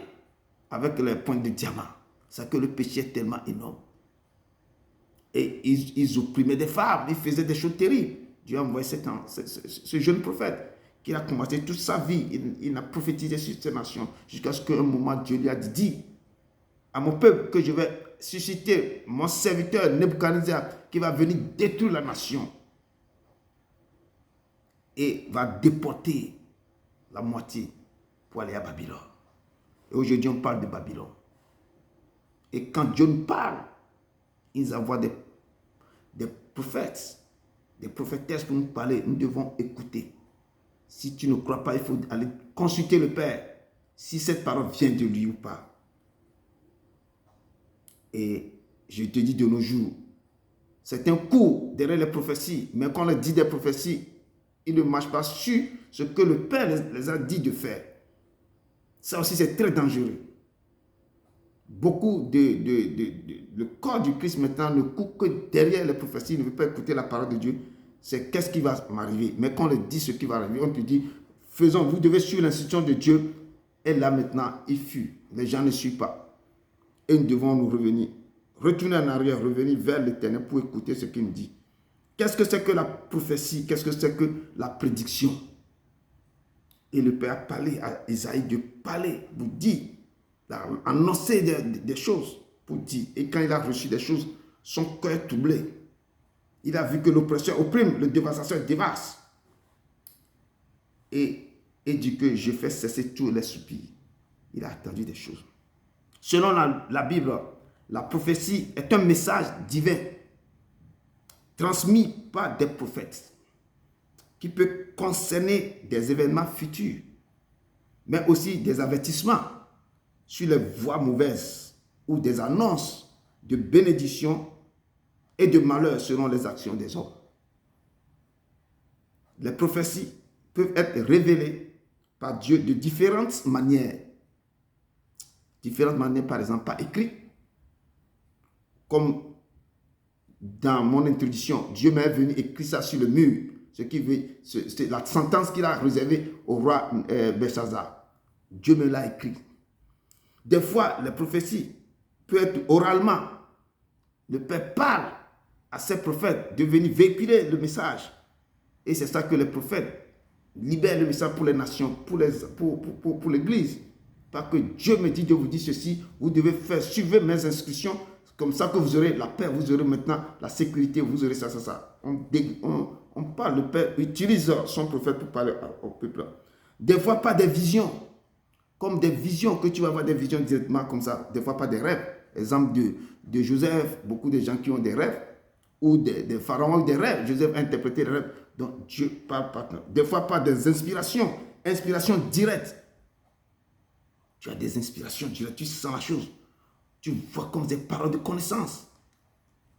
avec les points de diamant. C'est que le péché est tellement énorme. Et ils opprimaient des femmes, ils faisaient des choses terribles. Dieu a envoyé ce jeune prophète qui a commencé toute sa vie. Il a prophétisé sur ces nations jusqu'à ce qu'un moment Dieu lui a dit à mon peuple que je vais susciter mon serviteur Nebuchadnezzar qui va venir détruire la nation et va déporter la moitié pour aller à Babylone. Et aujourd'hui, on parle de Babylone. Et quand Dieu nous parle, ils envoient des prophètes, des prophétesses pour nous parler. Nous devons écouter. Si tu ne crois pas, il faut aller consulter le Père, si cette parole vient de lui ou pas. Et je te dis de nos jours, c'est un coup derrière les prophéties, mais quand on leur dit des prophéties, ils ne marchent pas sur ce que le Père les a dit de faire. Ça aussi, c'est très dangereux. Beaucoup le corps du Christ maintenant ne court que derrière les prophéties, ne veut pas écouter la parole de Dieu. C'est qu'est-ce qui va m'arriver. Mais quand on leur dit ce qui va arriver, on te dit, faisons, vous devez suivre l'instruction de Dieu. Et là maintenant, il fuit. Les gens ne suivent pas. Et nous devons nous revenir, retourner en arrière, revenir vers l'Éternel pour écouter ce qu'il nous dit. Qu'est-ce que c'est que la prophétie? Qu'est-ce que c'est que la prédiction? Et le Père a parlé à Isaïe de parler, vous dire, annoncer des choses pour dire. Et quand il a reçu des choses, son cœur troublé. Il a vu que l'oppresseur opprime, le dévastateur dévaste. Et dit que je fais cesser tous les soupirs. Il a attendu des choses. Selon la Bible, la prophétie est un message divin transmis par des prophètes qui peut concerner des événements futurs, mais aussi des avertissements sur les voies mauvaises ou des annonces de bénédiction et de malheur selon les actions des hommes. Les prophéties peuvent être révélées par Dieu de différentes manières. Différentes manières, par exemple, par écrit. Comme dans mon introduction, Dieu m'est venu écrire ça sur le mur. Ce qui veut, c'est la sentence qu'il a réservée au roi Belshazzar. Dieu me l'a écrit. Des fois, les prophéties peuvent être oralement. Le Père parle à ses prophètes de venir véhiculer le message. Et c'est ça que les prophètes libèrent le message pour les nations, pour l'Église. Pas que Dieu me dit de vous dire ceci, vous devez faire, suivre mes instructions, comme ça que vous aurez la paix, vous aurez maintenant la sécurité, vous aurez ça. On parle, le Père utilise son prophète pour parler au peuple. Des fois, pas des visions, comme des visions, que tu vas avoir des visions directement comme ça, des fois pas des rêves. Exemple de Joseph, beaucoup de gens qui ont des rêves, ou des pharaons des rêves. Joseph a interprété les rêves. Donc Dieu parle pas. Des fois pas des inspirations directes. Tu as des inspirations directes, tu sens la chose. Tu vois comme des paroles de connaissance.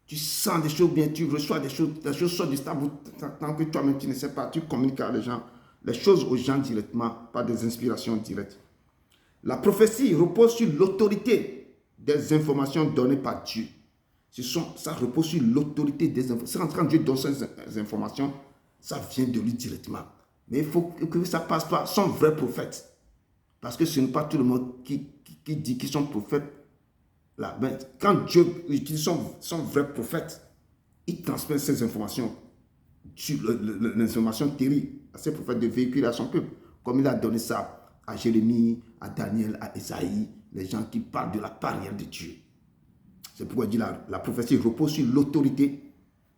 Tu sens des choses bien, tu reçois des choses sortent du stade tant que toi-même tu ne sais pas, tu communiques à les choses aux gens directement, pas des inspirations directes. La prophétie repose sur l'autorité des informations données par Dieu. Ça repose sur l'autorité des informations. Quand Dieu donne ces informations, ça vient de lui directement. Mais il faut que ça passe par son vrai prophète. Parce que ce n'est pas tout le monde qui dit qu'ils sont prophètes. Là. Mais quand Dieu utilise son vrai prophète, il transmet ces informations, l'information terrible à ces prophètes de véhiculer à son peuple. Comme il a donné ça à Jérémie, à Daniel, à Esaïe, les gens qui parlent de la parole de Dieu. C'est pourquoi il dit la prophétie repose sur l'autorité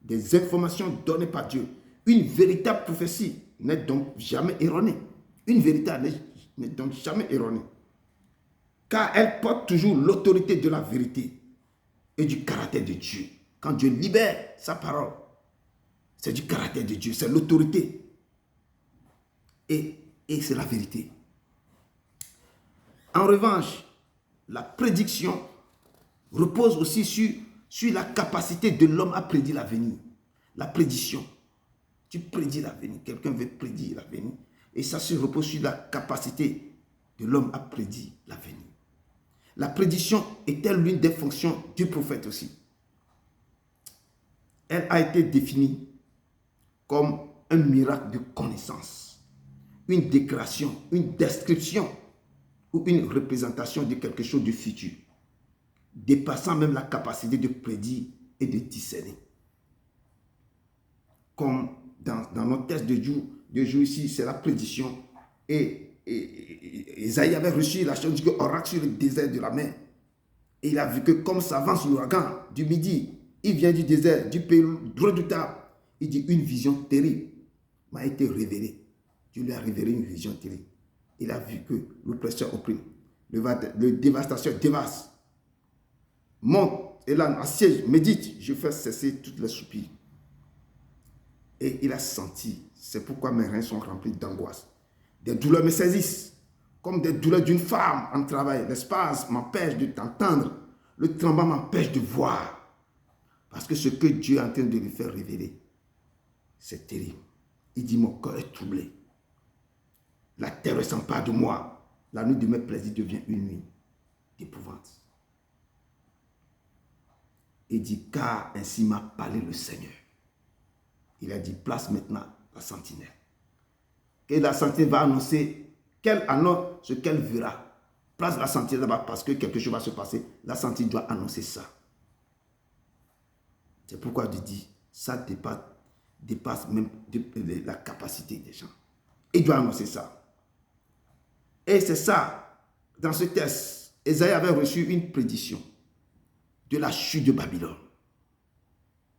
des informations données par Dieu. Une véritable prophétie n'est donc jamais erronée. Une véritable n'est donc jamais erronée. Car elle porte toujours l'autorité de la vérité et du caractère de Dieu. Quand Dieu libère sa parole, c'est du caractère de Dieu, c'est l'autorité. Et c'est la vérité. En revanche, la prédiction repose aussi sur la capacité de l'homme à prédire l'avenir. La prédiction. Tu prédis l'avenir. Quelqu'un veut prédire l'avenir. Et ça se repose sur la capacité de l'homme à prédire l'avenir. La prédiction était l'une des fonctions du prophète aussi. Elle a été définie comme un miracle de connaissance, une déclaration, une description ou une représentation de quelque chose du futur, dépassant même la capacité de prédire et de discerner. Comme dans notre texte de jour ici, c'est la prédiction. Et Esaïe avait reçu la chose que oracle sur le désert de la mer. Et il a vu que comme s'avance l'ouragan du midi, il vient du désert, du pays redoutable. Il dit une vision terrible m'a été révélée. Dieu lui a révélé une vision terrible. Il a vu que l'oppresseur opprime, le dévastateur dévaste. Monte, et là, assiège, médite, je fais cesser toutes les soupirs. Et il a senti, c'est pourquoi mes reins sont remplis d'angoisse. Des douleurs me saisissent, comme des douleurs d'une femme en travail. L'espace m'empêche de t'entendre, le tremblement m'empêche de voir. Parce que ce que Dieu est en train de lui faire révéler, c'est terrible. Il dit, mon cœur est troublé. La terreur s'empare de moi. La nuit de mes plaisirs devient une nuit d'épouvante. Il dit, car ainsi m'a parlé le Seigneur. Il a dit, place maintenant la sentinelle. Et la sentinelle va annoncer qu'elle annonce ce qu'elle verra. Place la sentinelle là-bas parce que quelque chose va se passer. La sentinelle doit annoncer ça. C'est pourquoi Dieu dit, ça dépasse même la capacité des gens. Il doit annoncer ça. Et c'est ça, dans ce texte, Esaïe avait reçu une prédiction de la chute de Babylone.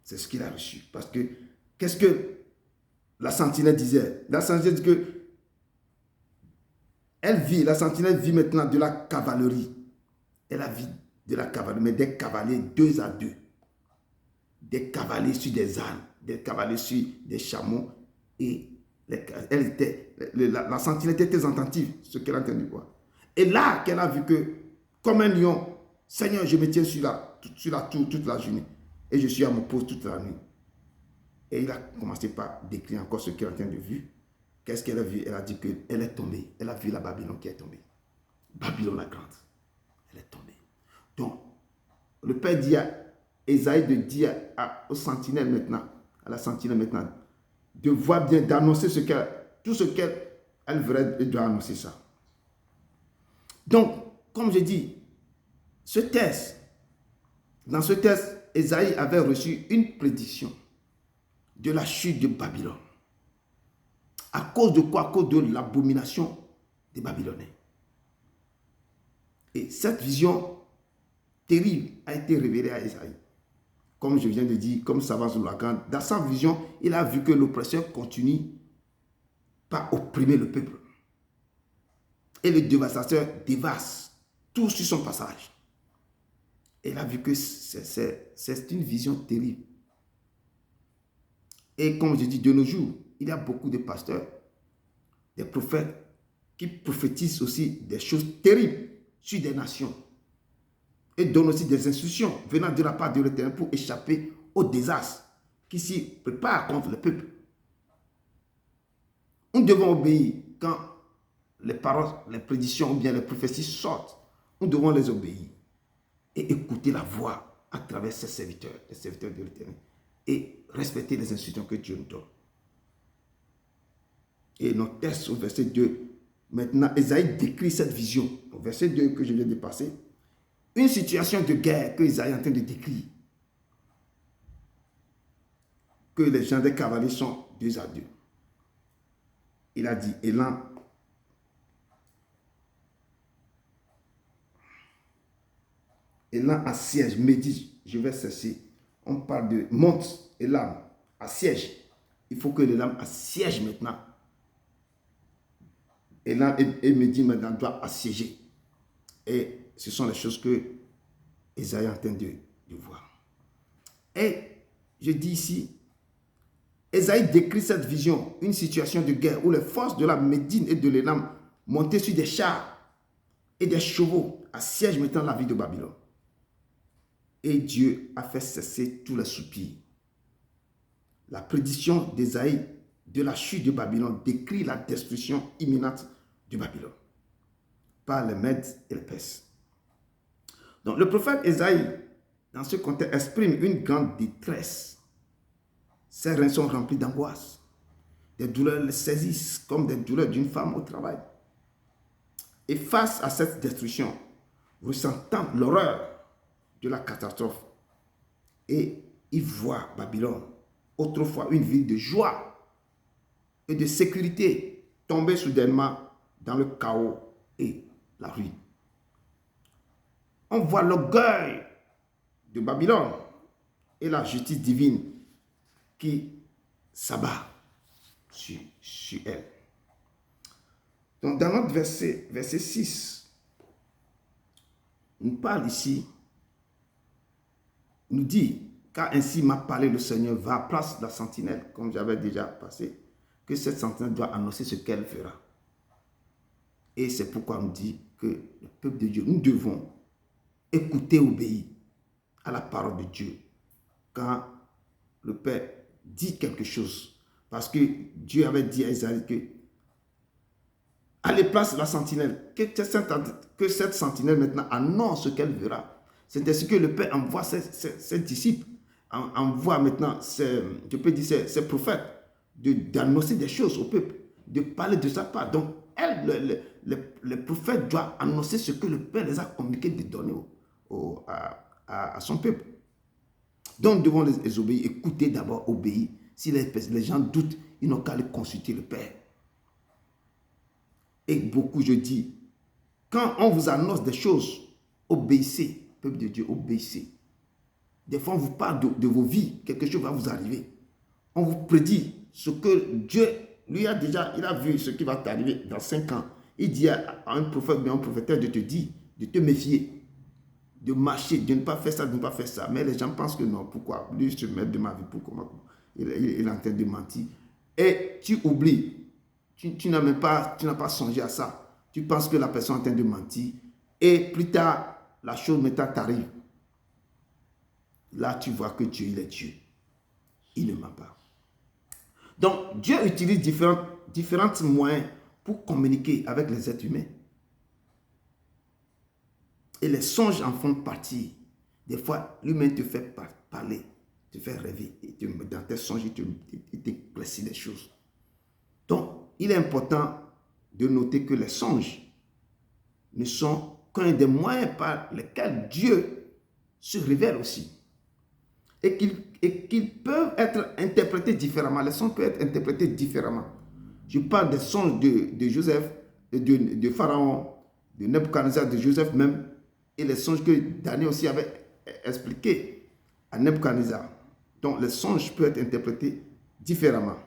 C'est ce qu'il a reçu. Parce que, qu'est-ce que la sentinelle disait? La sentinelle dit que la sentinelle vit maintenant de la cavalerie. Elle a vu de la cavalerie, mais des cavaliers 2 à 2. Des cavaliers sur des ânes, des cavaliers sur des chameaux. Et la sentinelle était très attentive, ce qu'elle a entendu voir. Et là, qu'elle a vu que, comme un lion, Seigneur, je me tiens sur la tour toute la journée. Et je suis à mon poste toute la nuit. Et il a commencé par décrire encore ce qu'elle a en train de voir. Qu'est-ce qu'elle a vu? Elle a dit qu'elle est tombée. Elle a vu la Babylone qui est tombée. Babylone la grande. Elle est tombée. Donc, le Père dit à Esaïe de dire aux sentinelles maintenant, à la sentinelle maintenant, de voir bien, d'annoncer tout ce qu'elle verrait, elle doit annoncer ça. Donc, comme je dis, dans ce texte, Esaïe avait reçu une prédiction de la chute de Babylone. À cause de quoi? À cause de l'abomination des Babyloniens. Et cette vision terrible a été révélée à Esaïe. Comme je viens de dire, comme ça va sur la grande, dans sa vision, il a vu que l'oppresseur continue par opprimer le peuple. Et le dévastateur dévaste tout sur son passage. Et il a vu que c'est une vision terrible. Et comme je dis, de nos jours, il y a beaucoup de pasteurs, des prophètes, qui prophétisent aussi des choses terribles sur des nations. Et donnent aussi des instructions venant de la part de l'Éternel pour échapper au désastre qui s'y prépare contre le peuple. Nous devons obéir quand les paroles, les prédictions ou bien les prophéties sortent. Nous devons les obéir et écouter la voix à travers ses serviteurs, les serviteurs de l'Éternel, et respecter les instructions que Dieu nous donne. Et notre texte au verset 2, maintenant, Ésaïe décrit cette vision. Au verset 2 que je viens de passer, une situation de guerre que Ésaïe est en train de décrire. Que les gens des cavaliers sont 2 à 2. Il a dit, Élan assiège, médit, je vais cesser. On parle de monte, Élan, assiège. Il faut que l'Élan assiège maintenant. Élan et médit maintenant doit assiéger. Et ce sont les choses que Ésaïe est en train de voir. Et je dis ici, Ésaïe décrit cette vision, une situation de guerre où les forces de la Médine et de l'Élam montées sur des chars et des chevaux assiègent maintenant la ville de Babylone. Et Dieu a fait cesser tous les soupirs. La prédiction d'Ésaïe de la chute de Babylone décrit la destruction imminente de Babylone par les Mèdes et les Perses. Donc le prophète Ésaïe, dans ce contexte, exprime une grande détresse. Ses reins sont remplis d'angoisse. Des douleurs les saisissent comme des douleurs d'une femme au travail. Et face à cette destruction, ressentant l'horreur de la catastrophe, et il voit Babylone, autrefois une ville de joie et de sécurité, tomber soudainement dans le chaos et la ruine. On voit l'orgueil de Babylone et la justice divine qui s'abat sur elle. Donc dans notre verset 6, nous parle ici, nous dit, car ainsi m'a parlé le Seigneur, va à place de la sentinelle, comme j'avais déjà passé, que cette sentinelle doit annoncer ce qu'elle fera. Et c'est pourquoi on dit que le peuple de Dieu, nous devons écouter, obéir à la parole de Dieu quand le Père dit quelque chose. Parce que Dieu avait dit à Isaïe que allez, place la sentinelle, que cette sentinelle maintenant annonce ce qu'elle verra. C'est ainsi que le Père envoie ses disciples, envoie maintenant je peux dire ses prophètes, d'annoncer des choses au peuple, de parler de sa part. Donc, le prophète doit annoncer ce que le Père les a communiqué, de donner à son peuple. Donc, nous devons les obéir, écouter d'abord, obéir. Si les gens doutent, ils n'ont qu'à aller consulter le Père. Et beaucoup, je dis, quand on vous annonce des choses, obéissez, peuple de Dieu, obéissez. Des fois, on vous parle de vos vies, quelque chose va vous arriver. On vous prédit ce que Dieu, lui, il a vu ce qui va t'arriver dans 5 ans. Il dit à un prophète, mais un prophéteur de te dire, de te méfier, de marcher, de ne pas faire ça, de ne pas faire ça. Mais les gens pensent que non, pourquoi? Lui, se met de ma vie, pourquoi? Il est en train de mentir. Et tu oublies. Tu n'as pas songé à ça. Tu penses que la personne est en train de mentir. Et plus tard, la chose maintenant t'arrive. Là, tu vois que Dieu, il est Dieu. Il ne ment pas. Donc, Dieu utilise différents moyens pour communiquer avec les êtres humains. Et les songes en font partie. Des fois, l'humain te fait parler, te fait rêver. Et dans tes songes, il t'éclaircit des choses. Donc, il est important de noter que les songes ne sont qu'un des moyens par lesquels Dieu se révèle aussi. Et qu'ils peuvent être interprétés différemment. Les songes peuvent être interprétés différemment. Je parle des songes de Joseph, de Pharaon, de Nebuchadnezzar, de Joseph même, et les songes que Daniel aussi avait expliqués à Nebuchadnezzar. Donc les songes peuvent être interprétés différemment.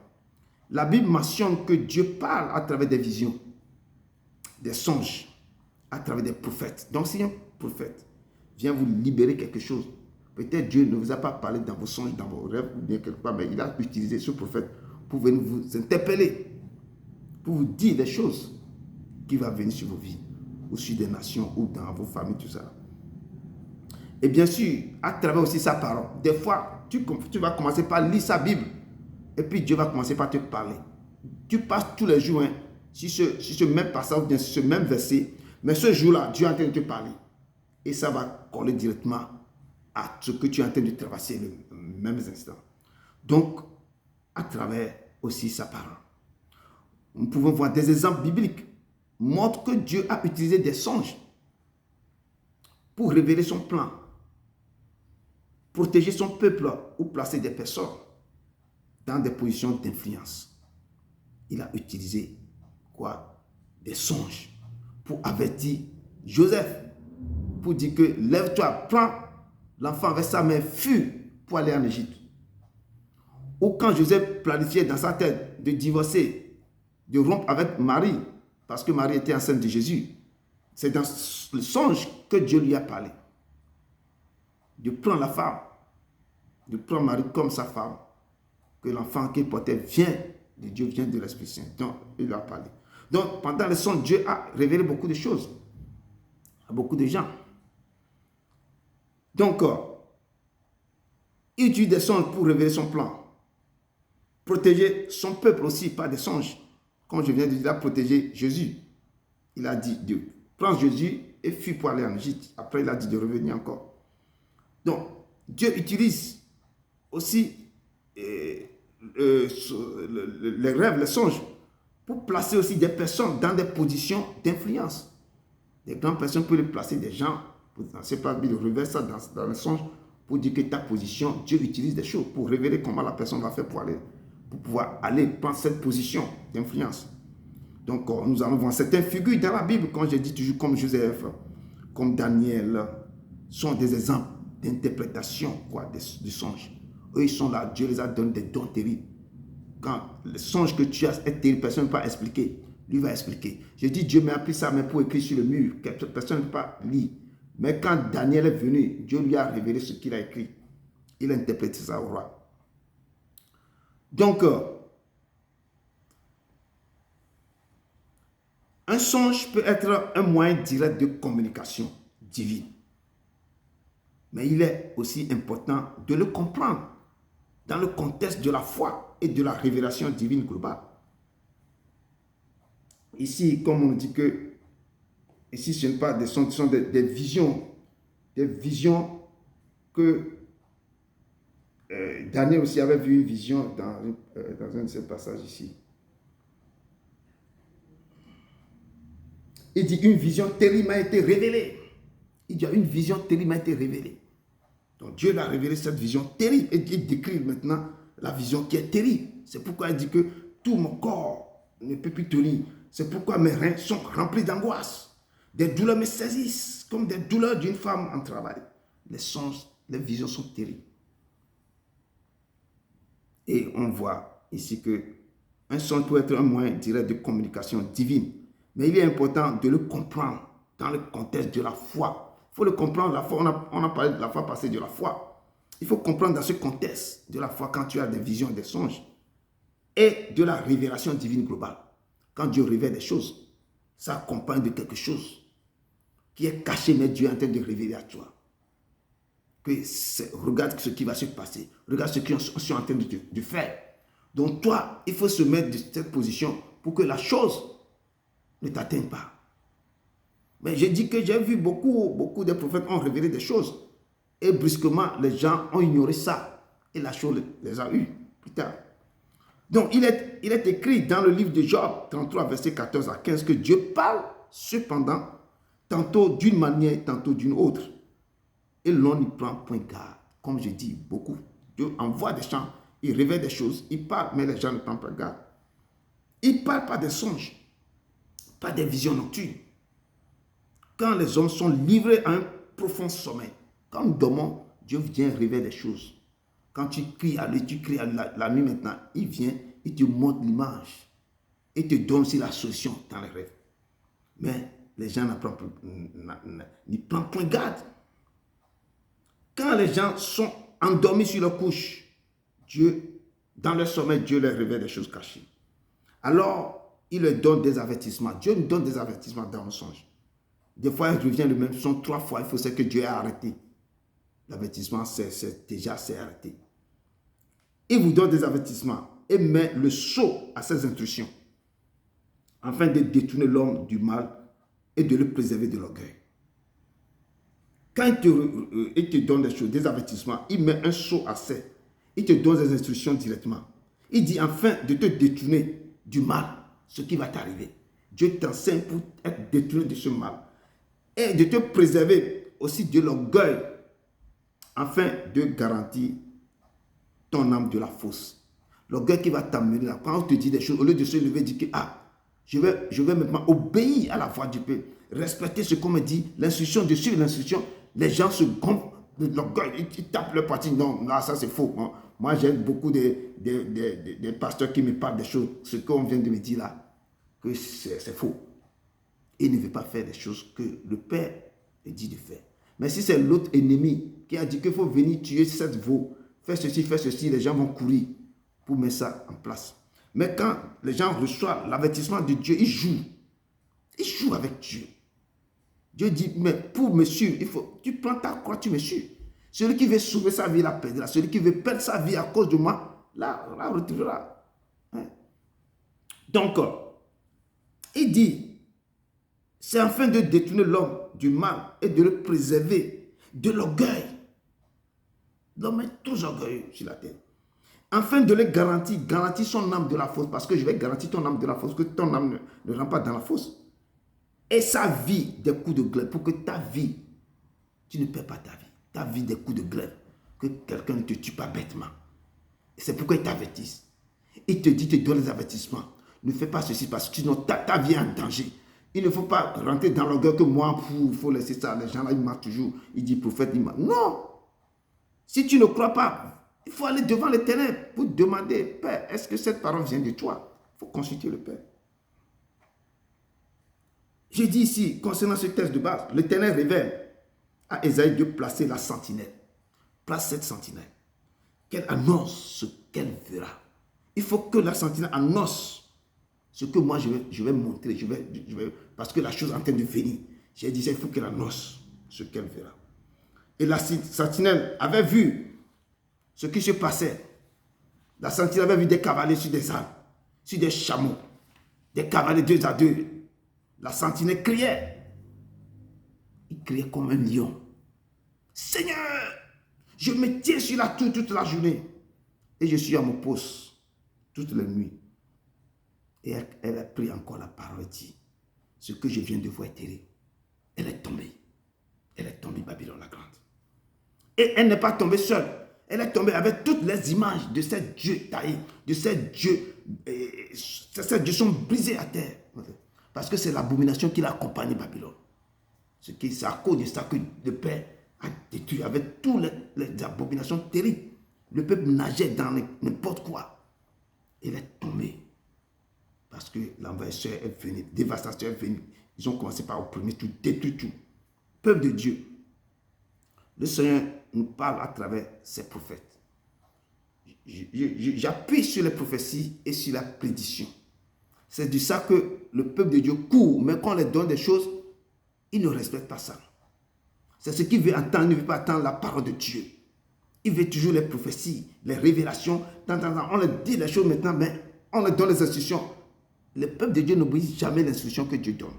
La Bible mentionne que Dieu parle à travers des visions, des songes, à travers des prophètes. Donc si un prophète vient vous libérer quelque chose, peut-être Dieu ne vous a pas parlé dans vos songes, dans vos rêves, ou bien quelque part, mais il a utilisé ce prophète pour venir vous interpeller, pour vous dire des choses qui vont venir sur vos vies, ou sur des nations, ou dans vos familles, tout ça. Et bien sûr, à travers aussi sa parole, des fois, tu vas commencer par lire sa Bible, et puis Dieu va commencer par te parler. Tu passes tous les jours sur ce même passage, bien sur ce même verset, mais ce jour-là, Dieu est en train de te parler. Et ça va coller directement à ce que tu es en train de traverser le même instant. Donc, à travers aussi sa parole. nous pouvons voir des exemples bibliques montrent que Dieu a utilisé des songes pour révéler son plan, protéger son peuple ou placer des personnes dans des positions d'influence. Il a utilisé quoi? Des songes pour avertir Joseph, pour dire que lève-toi, prends l'enfant avec sa main, fuis pour aller en Égypte. Ou quand Joseph planifiait dans sa tête de divorcer, de rompre avec Marie, parce que Marie était enceinte de Jésus, c'est dans le songe que Dieu lui a parlé. De prendre la femme, de prendre Marie comme sa femme, que l'enfant qu'il portait vient de Dieu, vient de l'Esprit Saint. Donc, il lui a parlé. Donc, pendant le songe, Dieu a révélé beaucoup de choses à beaucoup de gens. Donc, il utilise des songes pour révéler son plan. Protéger son peuple aussi par des songes. Comme je viens de dire, il a protégé Jésus. Il a dit de prendre Jésus et fuir pour aller en Égypte. Après, il a dit de revenir encore. Donc, Dieu utilise aussi les rêves, les songes, pour placer aussi des personnes dans des positions d'influence. Des grandes personnes peuvent placer des gens, c'est pas bien de révéler ça dans le songe, pour dire que ta position, Dieu utilise des choses pour révéler comment la personne va faire pour pouvoir aller prendre cette position d'influence. Donc, nous allons voir certaines figures dans la Bible, quand je dis toujours comme Joseph, comme Daniel, sont des exemples d'interprétation du songe. Eux, ils sont là, Dieu les a donné des dons terribles. Quand le songe que tu as est terrible, personne ne peut pas expliquer. Lui va expliquer. Je dis, Dieu m'a appris ça, mais pour écrire sur le mur, personne ne peut pas lire. Mais quand Daniel est venu, Dieu lui a révélé ce qu'il a écrit. Il a interprété ça au roi. Donc, un songe peut être un moyen direct de communication divine. Mais il est aussi important de le comprendre dans le contexte de la foi et de la révélation divine globale. Ici, comme on dit que, ici ce n'est pas des songes, ce sont des visions que Daniel aussi avait vu une vision dans un de ces passages ici. Il dit une vision terrible m'a été révélée. Il dit une vision terrible m'a été révélée. Donc Dieu l'a révélé cette vision terrible et il décrit maintenant la vision qui est terrible. C'est pourquoi il dit que tout mon corps ne peut plus tenir. C'est pourquoi mes reins sont remplis d'angoisse. Des douleurs me saisissent comme des douleurs d'une femme en travail. Les songes, les visions sont terribles. Et on voit ici que un songe peut être un moyen direct de communication divine. Mais il est important de le comprendre dans le contexte de la foi. Il faut le comprendre, la foi, on a parlé de la foi passée de la foi. Il faut comprendre dans ce contexte de la foi quand tu as des visions, des songes et de la révélation divine globale. Quand Dieu révèle des choses, ça accompagne de quelque chose qui est caché, mais Dieu est en train de révéler à toi. Regarde ce qui va se passer. Regarde ce qu'ils sont en train de faire. Donc toi, il faut se mettre de cette position pour que la chose ne t'atteigne pas. Mais je dis que j'ai vu beaucoup de prophètes ont révélé des choses. Et brusquement, les gens ont ignoré ça. Et la chose les a eues plus tard. Donc, il est écrit dans le livre de Job 33, verset 14 à 15, que Dieu parle cependant, tantôt d'une manière, tantôt d'une autre. Et l'on n'y prend point garde. Comme je dis, beaucoup. Dieu envoie des chants, il révèle des choses, il parle, mais les gens ne prennent pas garde. Il ne parle pas des songes, pas des visions nocturnes. Quand les hommes sont livrés à un profond sommeil, quand nous dormons, Dieu vient révéler des choses. Quand tu cries à lui, tu cries à la nuit maintenant, il vient, il te montre l'image. Il te donne aussi la solution dans les rêves. Mais les gens n'y prennent point garde. Quand les gens sont endormis sur leur couche, Dieu, dans leur sommeil, Dieu leur révèle des choses cachées. Alors, il leur donne des avertissements. Dieu nous donne des avertissements dans nos songes. Des fois, il revient le même son 3 fois. Il faut que Dieu a arrêté. L'avertissement, c'est déjà arrêté. Il vous donne des avertissements et met le sceau à ses instructions afin de détourner l'homme du mal et de le préserver de l'orgueil. Quand il te donne des choses, des avertissements, il met un sceau à il te donne des instructions directement. Il dit afin de te détourner du mal ce qui va t'arriver. Dieu t'enseigne pour être détourné de ce mal et de te préserver aussi de l'orgueil afin de garantir ton âme de la fausse. L'orgueil qui va t'amener là. Quand on te dit des choses, au lieu de se lever et dire que je vais maintenant obéir à la voix du peuple, respecter ce qu'on me dit, l'instruction, de suivre l'instruction, les gens se gonflent de l'orgueil, ils tapent leur partie. Non, ça c'est faux. Hein. Moi j'aime beaucoup des pasteurs qui me parlent des choses, ce qu'on vient de me dire là, que c'est faux. Il ne veut pas faire des choses que le Père dit de faire. Mais si c'est l'autre ennemi qui a dit qu'il faut venir tuer cette veau, faire ceci, les gens vont courir pour mettre ça en place. Mais quand les gens reçoivent l'avertissement de Dieu, ils jouent avec Dieu. Dieu dit, mais pour me suivre, tu prends ta croix, tu me suis. Celui qui veut sauver sa vie, la perdra. Celui qui veut perdre sa vie à cause de moi, la retrouvera. Hein? Donc, il dit, c'est afin de détourner l'homme du mal et de le préserver de l'orgueil. L'homme est trop orgueilleux sur la terre. Afin de le garantir son âme de la fosse, parce que je vais garantir ton âme de la fosse, que ton âme ne rentre pas dans la fosse. Et sa vie des coups de glaive, pour que ta vie, tu ne perds pas ta vie des coups de glaive, que quelqu'un ne te tue pas bêtement. Et c'est pourquoi il t'avertisse. Il te dit, il te donne les avertissemsements. Ne fais pas ceci parce que sinon ta vie est en danger. Il ne faut pas rentrer dans l'orgueil que moi, il faut laisser ça. Les gens là, ils marchent toujours. Il dit prophète, il marche. Non! Si tu ne crois pas, il faut aller devant l'Éternel pour demander, Père, est-ce que cette parole vient de toi? Il faut consulter le Père. J'ai dit ici, concernant ce texte de base, l'Éternel révèle à Ésaïe de placer la sentinelle. Place cette sentinelle. Qu'elle annonce ce qu'elle verra. Il faut que la sentinelle annonce ce que moi je vais montrer. Parce que la chose est en train de venir. J'ai dit, il faut qu'elle annonce ce qu'elle verra. Et la sentinelle avait vu ce qui se passait. La sentinelle avait vu des cavaliers sur des ânes, sur des chameaux, des cavaliers 2 à 2. La sentinelle criait. Il criait comme un lion. Seigneur, je me tiens sur la tour toute la journée. Et je suis à mon poste toute la nuit. Et elle a pris encore la parole et dit, ce que je viens de voir est terrible. Elle est tombée. Elle est tombée, Babylone la grande. Et elle n'est pas tombée seule. Elle est tombée avec toutes les images de ces dieux taillés, de ces dieux. Ces dieux sont brisés à terre. Parce que c'est l'abomination qui l'a accompagné, Babylone. C'est à cause de ça que le Père a détruit avec toutes les abominations terribles. Le peuple nageait dans n'importe quoi. Elle est tombée. Parce que l'envahisseur est venu, dévastation est venue. Ils ont commencé par opprimer tout, détruire tout. Peuple de Dieu. Le Seigneur nous parle à travers ses prophètes. J'appuie sur les prophéties et sur la prédiction. C'est de ça que le peuple de Dieu court, mais quand on leur donne des choses, ils ne respectent pas ça. C'est ce qu'il veut entendre, il ne veut pas entendre la parole de Dieu. Il veut toujours les prophéties, les révélations. On leur dit les choses maintenant, mais on leur donne les instructions. Le peuple de Dieu n'obéit jamais l'instruction que Dieu donne.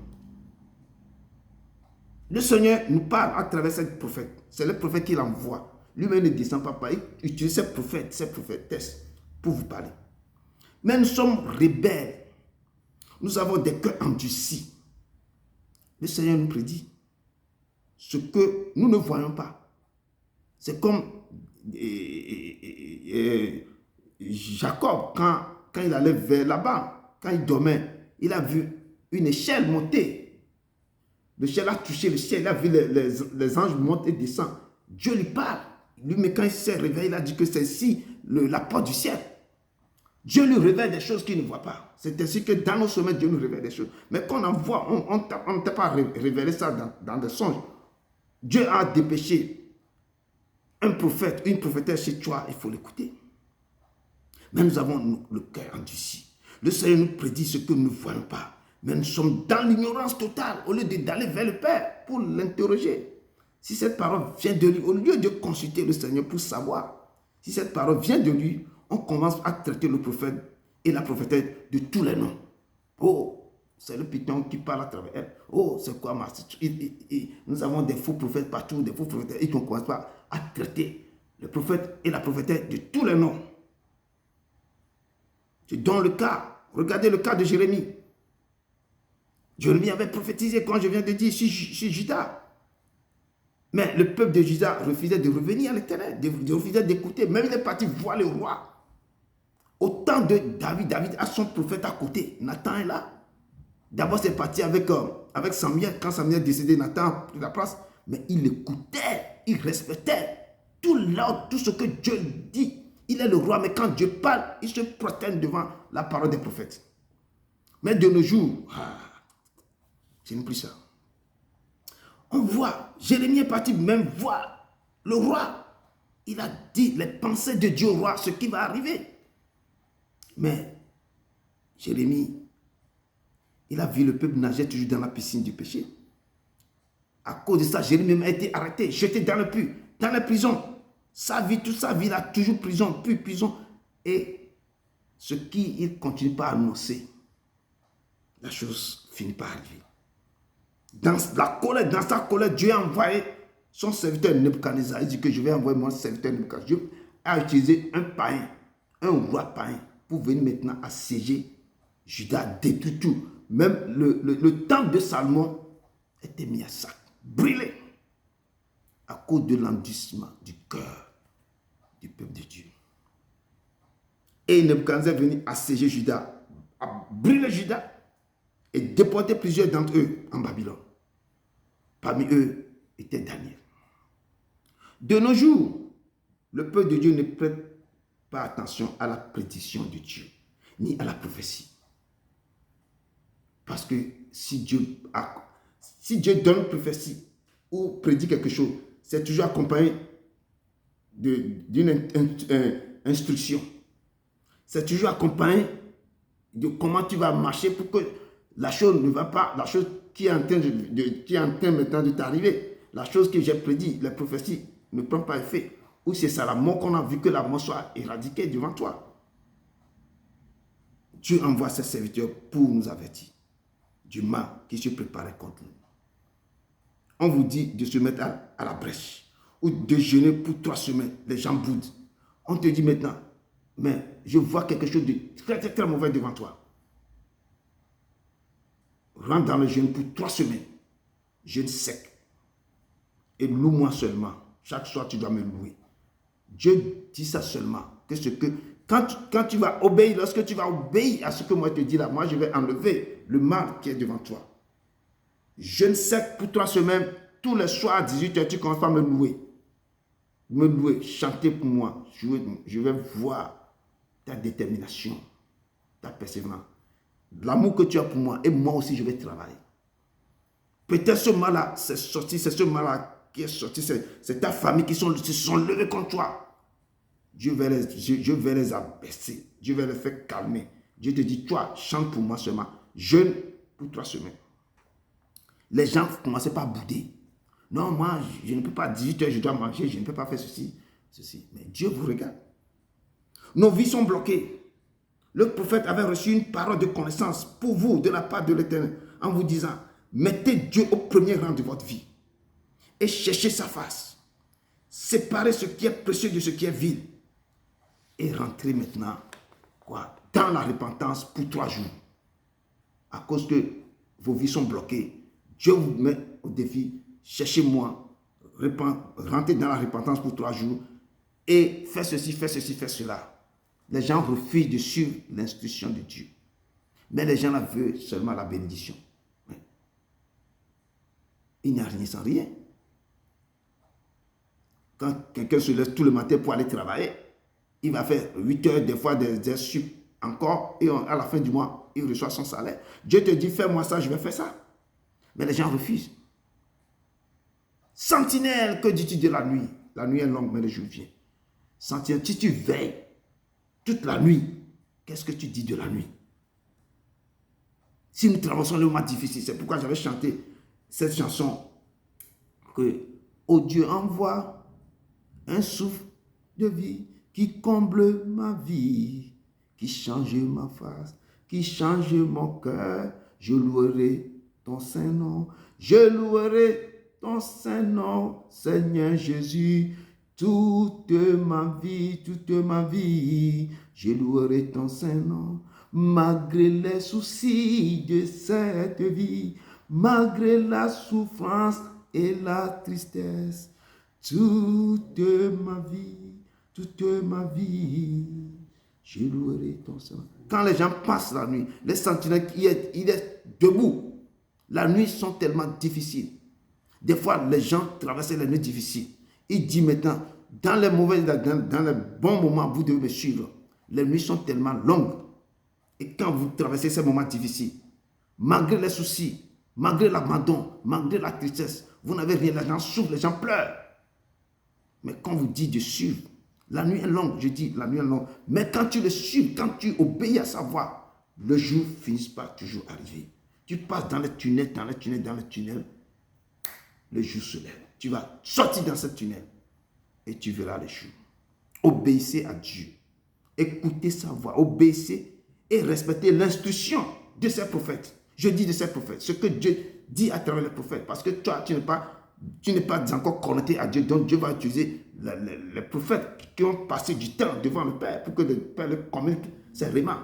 Le Seigneur nous parle à travers ces prophètes. C'est le prophète qui l'envoie. Lui-même ne descend pas. Il utilise ces prophètes, ces prophétesses pour vous parler. Mais nous sommes rebelles. Nous avons des cœurs endurcis. Le Seigneur nous prédit ce que nous ne voyons pas. C'est comme Jacob, quand il allait vers là-bas, quand il dormait, il a vu une échelle monter. L'échelle a touché le ciel, il a vu les anges monter et descendre. Dieu lui parle. Lui, mais quand il s'est réveillé, il a dit que c'est ici la porte du ciel. Dieu lui révèle des choses qu'il ne voit pas. C'est ainsi que dans nos sommets, Dieu nous révèle des choses. Mais quand on en voit, on ne t'a pas révélé ça dans des songes. Dieu a dépêché un prophète, une prophétesse chez toi, il faut l'écouter. Mais nous avons le cœur endurci. Le Seigneur nous prédit ce que nous ne voyons pas. Mais nous sommes dans l'ignorance totale au lieu d'aller vers le Père pour l'interroger. Si cette parole vient de lui, au lieu de consulter le Seigneur pour savoir, si cette parole vient de lui, on commence à traiter le prophète et la prophétesse de tous les noms. Oh, c'est le python qui parle à travers elle. Oh, c'est quoi ma situation? Nous avons des faux prophètes partout, des faux prophètes, et qu'on ne commence pas à traiter le prophète et la prophétesse de tous les noms. Je donne le cas. Regardez le cas de Jérémie. Jérémie avait prophétisé quand je viens de dire sur Juda. Mais le peuple de Juda refusait de revenir à l'Éternel, refusait d'écouter. Même il est parti voir le roi. Au temps de David, David a son prophète à côté. Nathan est là. D'abord, c'est parti avec Samuel. Quand Samuel est décédé, Nathan a pris la place. Mais il écoutait, il respectait tout l'ordre, tout ce que Dieu dit. Il est le roi, mais quand Dieu parle, il se prosterne devant la parole des prophètes. Mais de nos jours, ce n'est plus ça. On voit, Jérémie est parti même voir le roi. Il a dit les pensées de Dieu au roi, ce qui va arriver. Mais Jérémie, il a vu le peuple nager toujours dans la piscine du péché. À cause de ça, Jérémie a été arrêté, jeté dans le puits, dans la prison. Sa vie, toute sa vie, il a toujours prison, puis prison. Et ce qu'il continue pas à annoncer, la chose finit par arriver. Dans sa colère, Dieu a envoyé son serviteur Nebuchadnezzar. Il dit que je vais envoyer mon serviteur Nebuchadnezzar. Dieu a utilisé un païen, un roi païen, pour venir maintenant assiéger Juda, détruire tout. Même le temple de Salomon était mis à sac, brûlé, à cause de l'endurcissement du cœur du peuple de Dieu. Et Nebuchadnezzar est venu assiéger Juda, a brûlé Juda et déporté plusieurs d'entre eux en Babylone. Parmi eux était Daniel. De nos jours, le peuple de Dieu ne prête pas attention à la prédiction de Dieu, ni à la prophétie. Parce que si Dieu donne une prophétie ou prédit quelque chose, c'est toujours accompagné d'une instruction. C'est toujours accompagné de comment tu vas marcher pour que la chose ne va pas, la chose qui est en train maintenant de t'arriver, la chose que j'ai prédit, la prophétie ne prend pas effet. Ou c'est ça la mort qu'on a vu que la mort soit éradiquée devant toi. Dieu envoie ses serviteurs pour nous avertir du mal qui se préparait contre nous. On vous dit de se mettre à la brèche ou de jeûner pour 3 semaines. Les gens boudent. On te dit maintenant, mais je vois quelque chose de très très très mauvais devant toi. Rentre dans le jeûne pour 3 semaines. Jeûne sec. Et loue-moi seulement. Chaque soir, tu dois me louer. Dieu dit ça seulement. Quand tu vas obéir, lorsque tu vas obéir à ce que moi je te dis là, moi je vais enlever le mal qui est devant toi. Jeûne sec pour 3 semaines. Tous les soirs à 18h, tu commences à me louer. Me louer, chanter pour moi. Je vais voir ta détermination, ta persévérance. L'amour que tu as pour moi, et moi aussi je vais travailler. Peut-être ce mal-là, c'est sorti, c'est ce mal-là qui est sorti, c'est ta famille qui se sont levés contre toi. Dieu va les abaisser, Dieu va les faire calmer. Dieu te dit, toi, chante pour moi seulement, jeûne pour 3 semaines. Les gens commençaient par bouder. Non, moi, je ne peux pas, 18h, je dois manger, je ne peux pas faire ceci. Mais Dieu vous regarde. Nos vies sont bloquées. Le prophète avait reçu une parole de connaissance pour vous de la part de l'Éternel en vous disant, mettez Dieu au premier rang de votre vie et cherchez sa face. Séparez ce qui est précieux de ce qui est vil et rentrez maintenant dans la repentance pour 3 jours. À cause que vos vies sont bloquées, Dieu vous met au défi, cherchez-moi, rentrez dans la repentance pour 3 jours et faites ceci, faites ceci, faites cela. Les gens refusent de suivre l'instruction de Dieu. Mais les gens veulent seulement la bénédiction. Il n'y a rien sans rien. Quand quelqu'un se lève tout le matin pour aller travailler, il va faire 8 heures, des fois des heures sup encore, et à la fin du mois, il reçoit son salaire. Dieu te dit, fais-moi ça, je vais faire ça. Mais les gens refusent. Sentinelle, que dis-tu de la nuit? La nuit est longue, mais le jour vient. Sentinelle, si tu veilles toute la nuit, qu'est-ce que tu dis de la nuit? Si nous traversons le moment difficile, c'est pourquoi j'avais chanté cette chanson que oh Dieu envoie un souffle de vie qui comble ma vie, qui change ma face, qui change mon cœur. Je louerai ton saint nom, je louerai ton saint nom, Seigneur Jésus. Toute ma vie, je louerai ton saint nom. malgré les soucis de cette vie, malgré la souffrance et la tristesse, toute ma vie, je louerai ton Seigneur. Quand les gens passent la nuit, les sentinelles, il est debout. La nuit sont tellement difficiles. Des fois, les gens traversent les nuits difficiles. Il dit maintenant, dans les mauvais, dans les bons moments, vous devez me suivre. Les nuits sont tellement longues. Et quand vous traversez ces moments difficiles, malgré les soucis, malgré l'abandon, malgré la tristesse, vous n'avez rien, les gens souffrent, les gens pleurent. Mais quand vous dites de suivre, la nuit est longue, je dis la nuit est longue, mais quand tu le suis, quand tu obéis à sa voix, le jour finit par toujours arriver. Tu passes dans les tunnels, le jour se lève. Tu vas sortir dans ce tunnel et tu verras les jours. Obéissez à Dieu. Écoutez sa voix, obéissez et respectez l'instruction de ses prophètes. Je dis de ses prophètes, ce que Dieu dit à travers les prophètes, parce que toi, tu n'es pas encore connecté à Dieu, donc Dieu va utiliser les prophètes qui ont passé du temps devant le Père pour que le Père le communique ses rémans.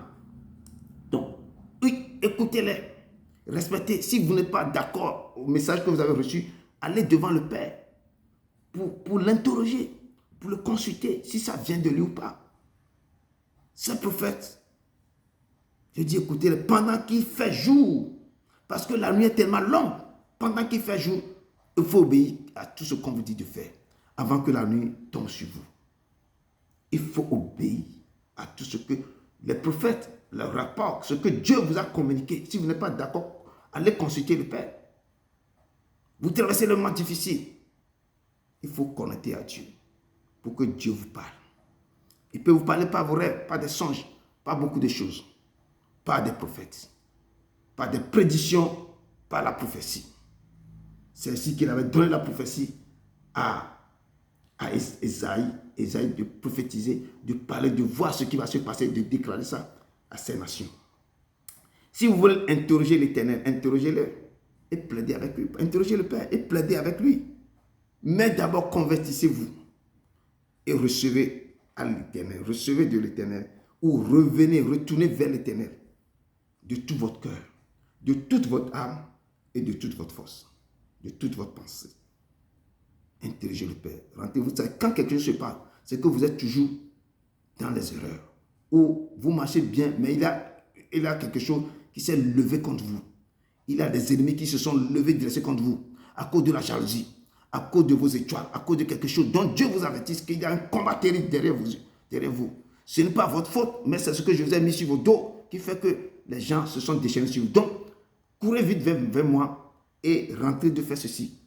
Donc, oui, écoutez-les, respectez. Si vous n'êtes pas d'accord au message que vous avez reçu, allez devant le Père pour l'interroger, pour le consulter, si ça vient de lui ou pas. Ces prophètes, je dis écoutez, pendant qu'il fait jour, parce que la nuit est tellement longue, pendant qu'il fait jour, il faut obéir à tout ce qu'on vous dit de faire avant que la nuit tombe sur vous. Il faut obéir à tout ce que les prophètes, leur rapport, ce que Dieu vous a communiqué. Si vous n'êtes pas d'accord, allez consulter le Père. Vous traversez le moment difficile. Il faut connecter à Dieu pour que Dieu vous parle. Il peut vous parler par vos rêves, par des songes, pas beaucoup de choses, pas des prophètes, pas des prédictions, par la prophétie. C'est ainsi qu'il avait donné la prophétie à Esaïe de prophétiser, de parler, de voir ce qui va se passer, de déclarer ça à ces nations. Si vous voulez interroger l'Éternel, interrogez-le et plaidez avec lui. Interrogez le Père et plaidez avec lui. Mais d'abord, convertissez-vous et recevez à l'Éternel, recevez de l'Éternel, ou revenez, retournez vers l'Éternel de tout votre cœur, de toute votre âme et de toute votre force, de toute votre pensée. Interrogez le Père. Rentrez-vous. Quand quelque chose se passe, c'est que vous êtes toujours dans les erreurs. Ou vous marchez bien, mais il y a quelque chose qui s'est levé contre vous. Il y a des ennemis qui se sont levés, dressés contre vous, à cause de la jalousie, à cause de vos étoiles, à cause de quelque chose dont Dieu vous avertit qu'il y a un combat terrible derrière vous. Ce n'est pas votre faute, mais c'est ce que je vous ai mis sur vos dos qui fait que les gens se sont déchaînés sur vous. Donc, courez vite vers moi et rentrez de faire ceci.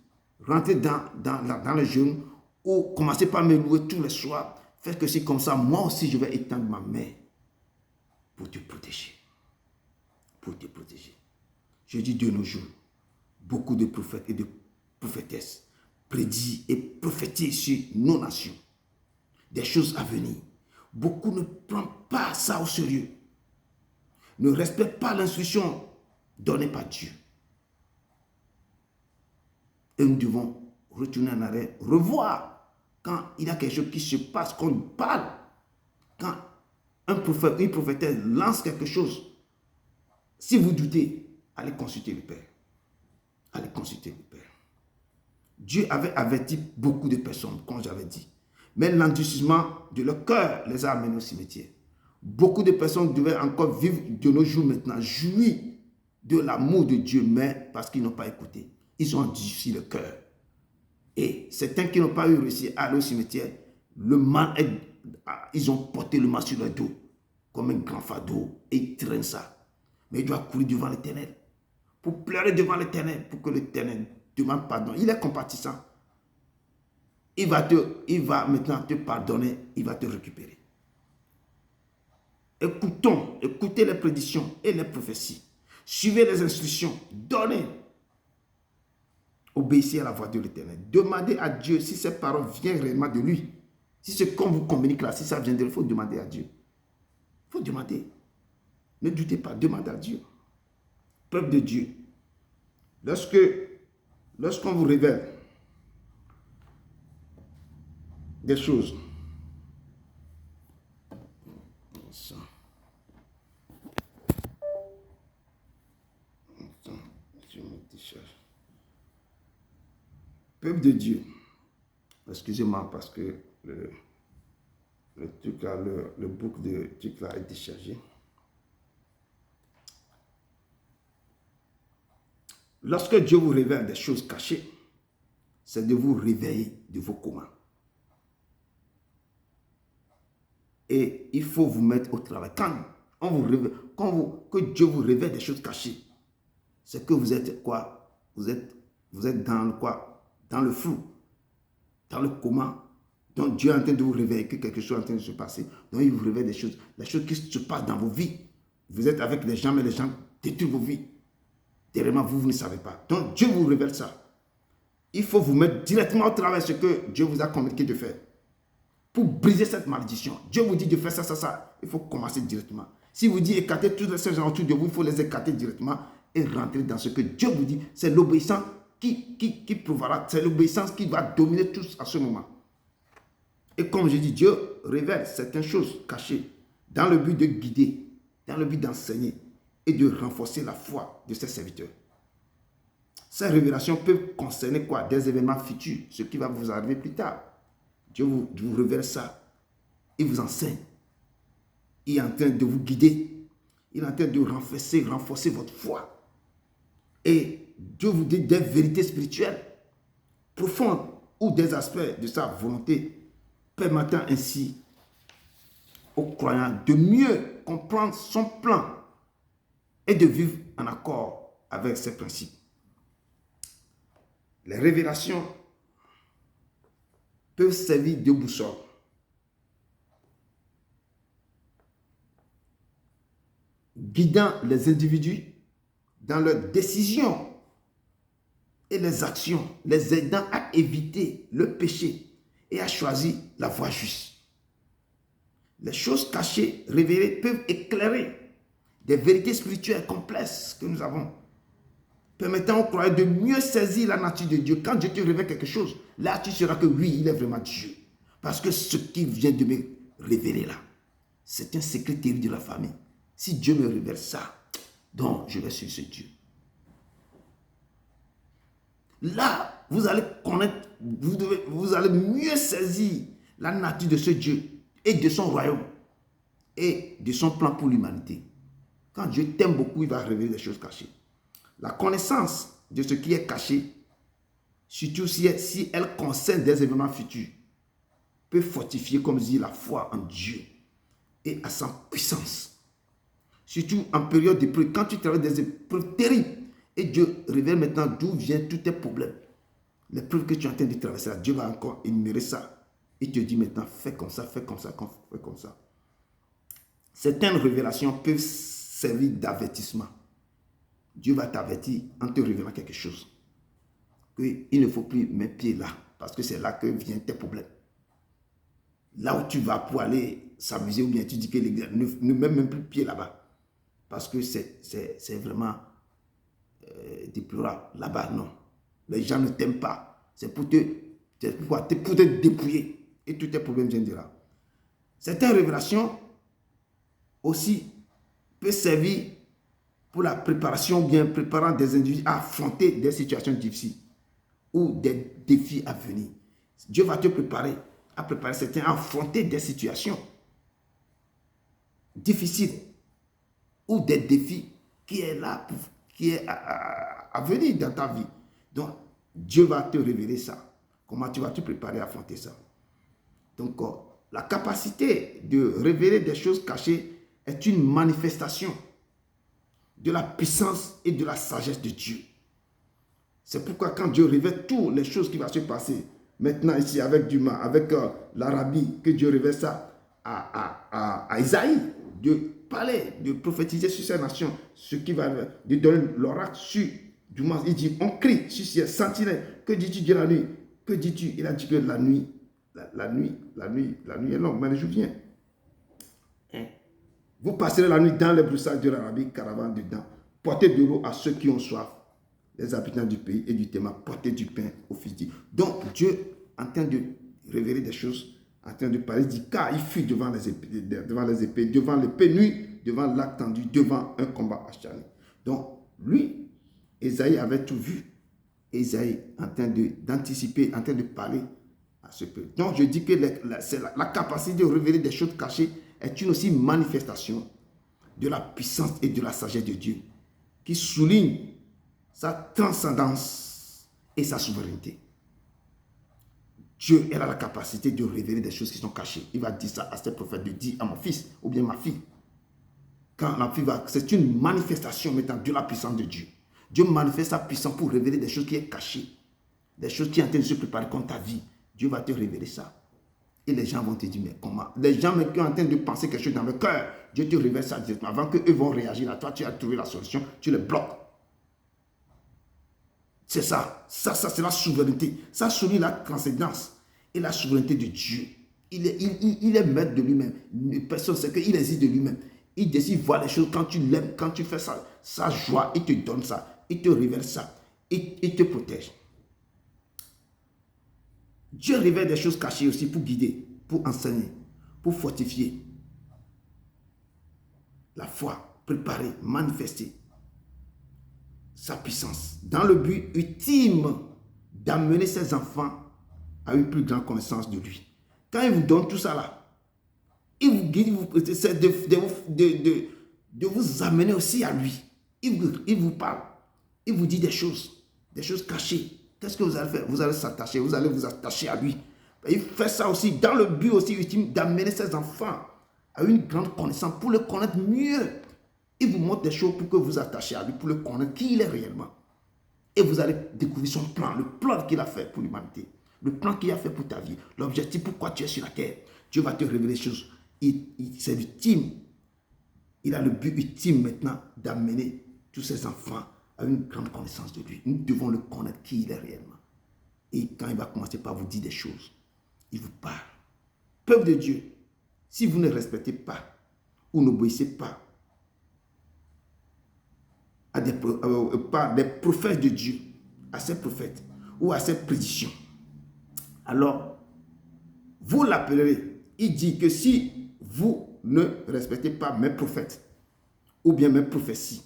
Rentrez dans le jeûne ou commencez par me louer tous les soirs. Faites que c'est comme ça, moi aussi je vais étendre ma main pour te protéger. Pour te protéger. Je dis de nos jours, beaucoup de prophètes et de prophétesses prédisent et prophétisent sur nos nations des choses à venir. Beaucoup ne prennent pas ça au sérieux. Ne respectent pas l'instruction donnée par Dieu. Et nous devons retourner en arrière, revoir quand il y a quelque chose qui se passe, qu'on parle. Quand un prophète, une prophétesse lance quelque chose, si vous doutez, allez consulter le Père. Allez consulter le Père. Dieu avait averti beaucoup de personnes, comme j'avais dit. Mais l'endurcissement de leur cœur les a amenés au cimetière. Beaucoup de personnes devaient encore vivre de nos jours maintenant, jouir de l'amour de Dieu, mais parce qu'ils n'ont pas écouté. Ils ont endurci le cœur. Et certains qui n'ont pas eu réussi à aller au cimetière, ils ont porté le mal sur leur dos, comme un grand fardeau, et ils traînent ça. Mais ils doivent courir devant l'Éternel, pour pleurer devant l'Éternel, pour que l'Éternel demande pardon. Il est compatissant. Il va maintenant te pardonner, il va te récupérer. Écoutez les prédictions et les prophéties. Suivez les instructions, donnez. Obéissez à la voix de l'Éternel. Demandez à Dieu si ces paroles viennent réellement de lui. Si ce qu'on vous communique là, si ça vient de lui, il faut demander à Dieu. Il faut demander. Ne doutez pas, demandez à Dieu. Peuple de Dieu, lorsqu'on vous révèle des choses, décharge. Peuple de Dieu, excusez-moi parce que le truc là, le boucle de truc là est déchargé. Lorsque Dieu vous révèle des choses cachées, c'est de vous réveiller de vos comas. Et il faut vous mettre au travail. Que Dieu vous révèle des choses cachées, c'est que vous êtes quoi? Vous êtes dans quoi? Dans le flou, dans le coma. Donc Dieu est en train de vous réveiller que quelque chose est en train de se passer. Donc il vous révèle des choses qui se passent dans vos vies. Vous êtes avec les gens, mais les gens détruisent vos vies. Derrière vous ne savez pas. Donc Dieu vous révèle ça. Il faut vous mettre directement au travail ce que Dieu vous a communiqué de faire. Pour briser cette malédiction. Dieu vous dit de faire ça, ça, ça. Il faut commencer directement. Si vous dit écarter tous les gens autour de vous, il faut les écarter directement et rentrer dans ce que Dieu vous dit. C'est l'obéissance qui prouvera. C'est l'obéissance qui va dominer tous à ce moment. Et comme je dis, Dieu révèle certaines choses cachées dans le but de guider, dans le but d'enseigner et de renforcer la foi de ses serviteurs. Ces révélations peuvent concerner quoi? Des événements futurs, ce qui va vous arriver plus tard. Dieu vous révèle ça. Il vous enseigne. Il est en train de vous guider. Il est en train de renforcer votre foi. Et Dieu vous dit des vérités spirituelles profondes ou des aspects de sa volonté, permettant ainsi aux croyants de mieux comprendre son plan et de vivre en accord avec ses principes. Les révélations peuvent servir de boussole. Guidant les individus dans leurs décisions et les actions, les aidant à éviter le péché et à choisir la voie juste. Les choses cachées, révélées, peuvent éclairer des vérités spirituelles complexes que nous avons, permettant aux croyants de mieux saisir la nature de Dieu. Quand Dieu te révèle quelque chose, là tu sauras que oui, il est vraiment Dieu. Parce que ce qu'il vient de me révéler là, c'est un secret terrible de la famille. Si Dieu me révèle ça, donc je vais suivre ce Dieu. Là, vous allez connaître, vous allez mieux saisir la nature de ce Dieu et de son royaume et de son plan pour l'humanité. Quand Dieu t'aime beaucoup, il va révéler des choses cachées. La connaissance de ce qui est caché, surtout si elle concerne des événements futurs, peut fortifier, comme dit, la foi en Dieu et à sa puissance. Surtout en période d'épreuve, quand tu traverses des épreuves terribles, et Dieu révèle maintenant d'où viennent tous tes problèmes. L'épreuve que tu es en train de traverser, Dieu va encore énumérer ça. Il te dit maintenant, fais comme ça, fais comme ça, fais comme ça. Certaines révélations peuvent servir d'avertissement. Dieu va t'avertir en te révélant quelque chose. Il ne faut plus mettre pied là, parce que c'est là que viennent tes problèmes. Là où tu vas pour aller s'amuser, ou bien tu dis que les gars ne mets même plus pied là-bas. Parce que c'est vraiment déplorable. Là-bas, non. Les gens ne t'aiment pas. C'est pour te dépouiller. Et tous tes problèmes viennent de là. Certaines révélations aussi peuvent servir pour la préparation, bien préparant des individus à affronter des situations difficiles ou des défis à venir. Dieu va te préparer à préparer certains à affronter des situations difficiles ou des défis qui est là, qui est à venir dans ta vie. Donc, Dieu va te révéler ça. Comment tu vas te préparer à affronter ça. Donc, la capacité de révéler des choses cachées est une manifestation de la puissance et de la sagesse de Dieu. C'est pourquoi quand Dieu révèle toutes les choses qui vont se passer, maintenant ici avec Dumas, avec l'Arabie, que Dieu révèle ça à Isaïe, de parler, de prophétiser sur ces nations, ce qui va de donner l'oracle sur Dumas. Il dit, on crie sur ces sentinelles. Que dis-tu de la nuit? Que dis-tu? Il a dit que la nuit est longue, mais le jour vient. Vous passerez la nuit dans les broussailles de l'Arabie, caravane dedans. Portez de l'eau à ceux qui ont soif, les habitants du pays et du Théma. Portez du pain aux fils d'Israël. Donc Dieu, en train de révéler des choses, en train de parler, il dit, car il fuit devant les épées, devant l'épée nuit, devant l'arc tendu, devant un combat acharné. Donc lui, Ésaïe avait tout vu. Ésaïe en train d'anticiper, en train de parler à ce peuple. Donc je dis que la capacité de révéler des choses cachées est une aussi manifestation de la puissance et de la sagesse de Dieu qui souligne sa transcendance et sa souveraineté. Dieu, elle a la capacité de révéler des choses qui sont cachées. Il va dire ça à ses prophètes, de dire à mon fils ou bien ma fille. Quand la fille va, c'est une manifestation maintenant de la puissance de Dieu. Dieu manifeste sa puissance pour révéler des choses qui sont cachées. Des choses qui sont en train de se préparer contre ta vie. Dieu va te révéler ça. Et les gens vont te dire, mais comment? Les gens qui sont en train de penser quelque chose dans leur cœur, Dieu te révèle ça directement. Avant qu'eux vont réagir à toi, tu as trouvé la solution, tu les bloques. C'est ça. Ça c'est la souveraineté. Ça souligne la transcendance et la souveraineté de Dieu. Il est maître de lui-même. Personne ne sait qu'il existe de lui-même. Il décide de voir les choses quand tu l'aimes, quand tu fais ça. Sa joie, il te donne ça. Il te révèle ça. Il te protège. Dieu révèle des choses cachées aussi pour guider, pour enseigner, pour fortifier la foi, préparer, manifester sa puissance dans le but ultime d'amener ses enfants à une plus grande connaissance de lui. Quand il vous donne tout ça là, il vous guide, c'est de vous amener aussi à lui. Il vous parle, il vous dit des choses cachées. Qu'est-ce que vous allez faire? Vous allez s'attacher, vous allez vous attacher à lui. Il fait ça aussi dans le but aussi ultime d'amener ses enfants à une grande connaissance, pour le connaître mieux. Il vous montre des choses pour que vous attachiez à lui, pour le connaître qui il est réellement. Et vous allez découvrir son plan, le plan qu'il a fait pour l'humanité, le plan qu'il a fait pour ta vie, l'objectif pourquoi tu es sur la terre. Dieu va te révéler des choses. C'est ultime. Il a le but ultime maintenant d'amener tous ses enfants à une grande connaissance de lui. Nous devons le connaître qui il est réellement. Et quand il va commencer par vous dire des choses, il vous parle. Peuple de Dieu, si vous ne respectez pas ou n'obéissez pas à des prophètes de Dieu, à ces prophètes ou à ces prédictions, alors vous l'appellerez. Il dit que si vous ne respectez pas mes prophètes ou bien mes prophéties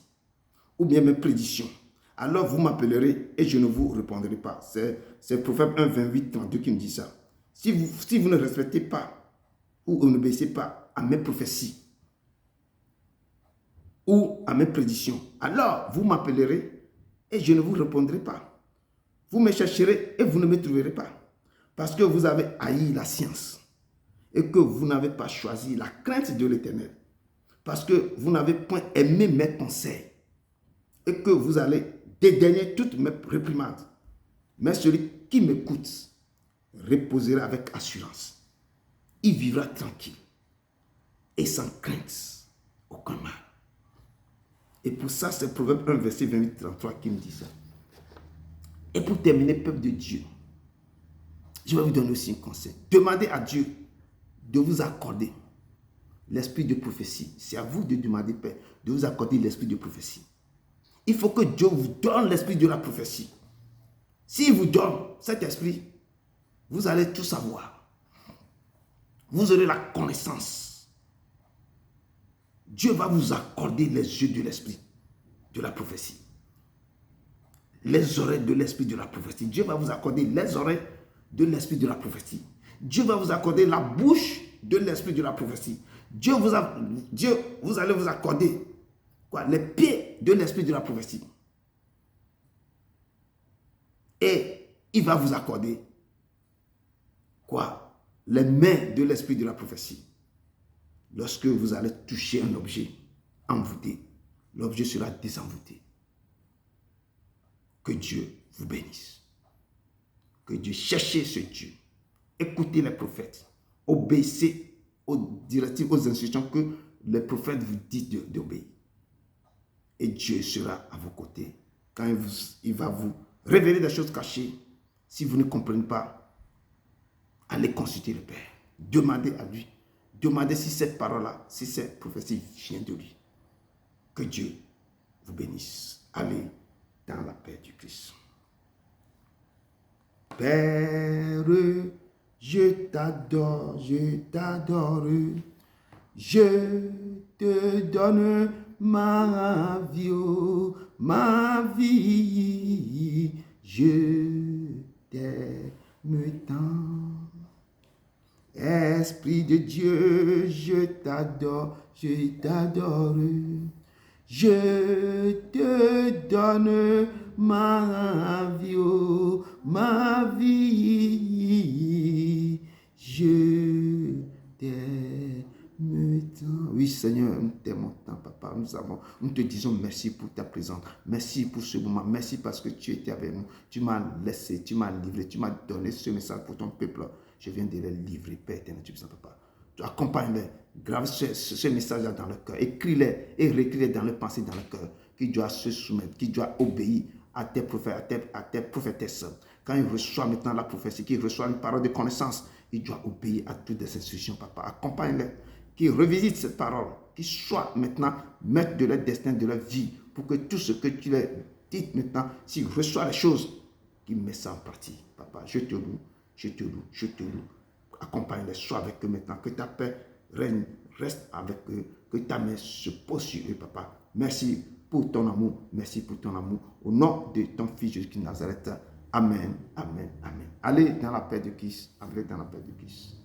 ou bien mes prédictions, alors vous m'appellerez et je ne vous répondrai pas. C'est Proverbe 1, 28, 32 qui me dit ça. Si vous ne respectez pas ou n'obéissez pas à mes prophéties ou à mes prédictions, alors vous m'appellerez et je ne vous répondrai pas. Vous me chercherez et vous ne me trouverez pas. Parce que vous avez haï la science et que vous n'avez pas choisi la crainte de l'Éternel. Parce que vous n'avez point aimé mes conseils et que vous allez dédaigner toutes mes réprimandes. Mais celui qui m'écoute reposera avec assurance. Il vivra tranquille et sans crainte aucun mal. Et pour ça, c'est Proverbe 1, verset 28-33 qui me dit ça. Et pour terminer, peuple de Dieu, je vais vous donner aussi un conseil. Demandez à Dieu de vous accorder l'esprit de prophétie. C'est à vous de demander, Père, de vous accorder l'esprit de prophétie. Il faut que Dieu vous donne l'esprit de la prophétie. S'il vous donne cet esprit, vous allez tout savoir. Vous aurez la connaissance. Dieu va vous accorder les yeux de l'esprit de la prophétie. Les oreilles de l'esprit de la prophétie. Dieu va vous accorder les oreilles de l'esprit de la prophétie. Dieu va vous accorder la bouche de l'esprit de la prophétie. Vous allez vous accorder les pieds de l'esprit de la prophétie. Et il va vous accorder les mains de l'esprit de la prophétie. Lorsque vous allez toucher un objet envoûté, l'objet sera désenvoûté. Que Dieu vous bénisse. Que Dieu cherche ce Dieu. Écoutez les prophètes. Obéissez aux directives, aux instructions que les prophètes vous disent d'obéir. Et Dieu sera à vos côtés. Quand il va vous révéler des choses cachées, si vous ne comprenez pas, allez consulter le Père. Demandez à lui. Demandez si cette parole-là, si cette prophétie vient de lui. Que Dieu vous bénisse. Allez dans la paix du Christ. Père, je t'adore, je t'adore. Je te donne ma vie, oh ma vie, je t'aime tant. Esprit de Dieu, je t'adore, je t'adore. Je te donne ma vie, oh, ma vie. Je t'aime tant. Oui, Seigneur, nous t'aimons tant, Papa. Nous te disons merci pour ta présence. Merci pour ce moment. Merci parce que tu étais avec nous. Tu m'as laissé, tu m'as livré, tu m'as donné ce message pour ton peuple. Je viens de les livrer, Père éternel, tu Papa. Accompagne-les, grave ce message-là dans le cœur, écris-les et réécris-les dans le pensée, dans le cœur, qui doit se soumettre, qui doit obéir à tes prophètes, à tes prophétesses. Quand il reçoit maintenant la prophétie, qu'il reçoit une parole de connaissance, il doit obéir à toutes les instructions, Papa. Accompagne-les, qui revisite cette parole, qui soit maintenant maître de leur destin, de leur vie, pour que tout ce que tu leur dis maintenant, s'il reçoit les choses, qu'il met ça en pratique. Papa, je te loue, je te loue, je te loue. Accompagne-les, sois avec eux maintenant, que ta paix règne, reste avec eux, que ta main se pose sur eux, Papa. Merci pour ton amour, merci pour ton amour. Au nom de ton Fils Jésus-Christ de Nazareth, Amen, Amen, Amen. Allez dans la paix de Christ, allez dans la paix de Christ.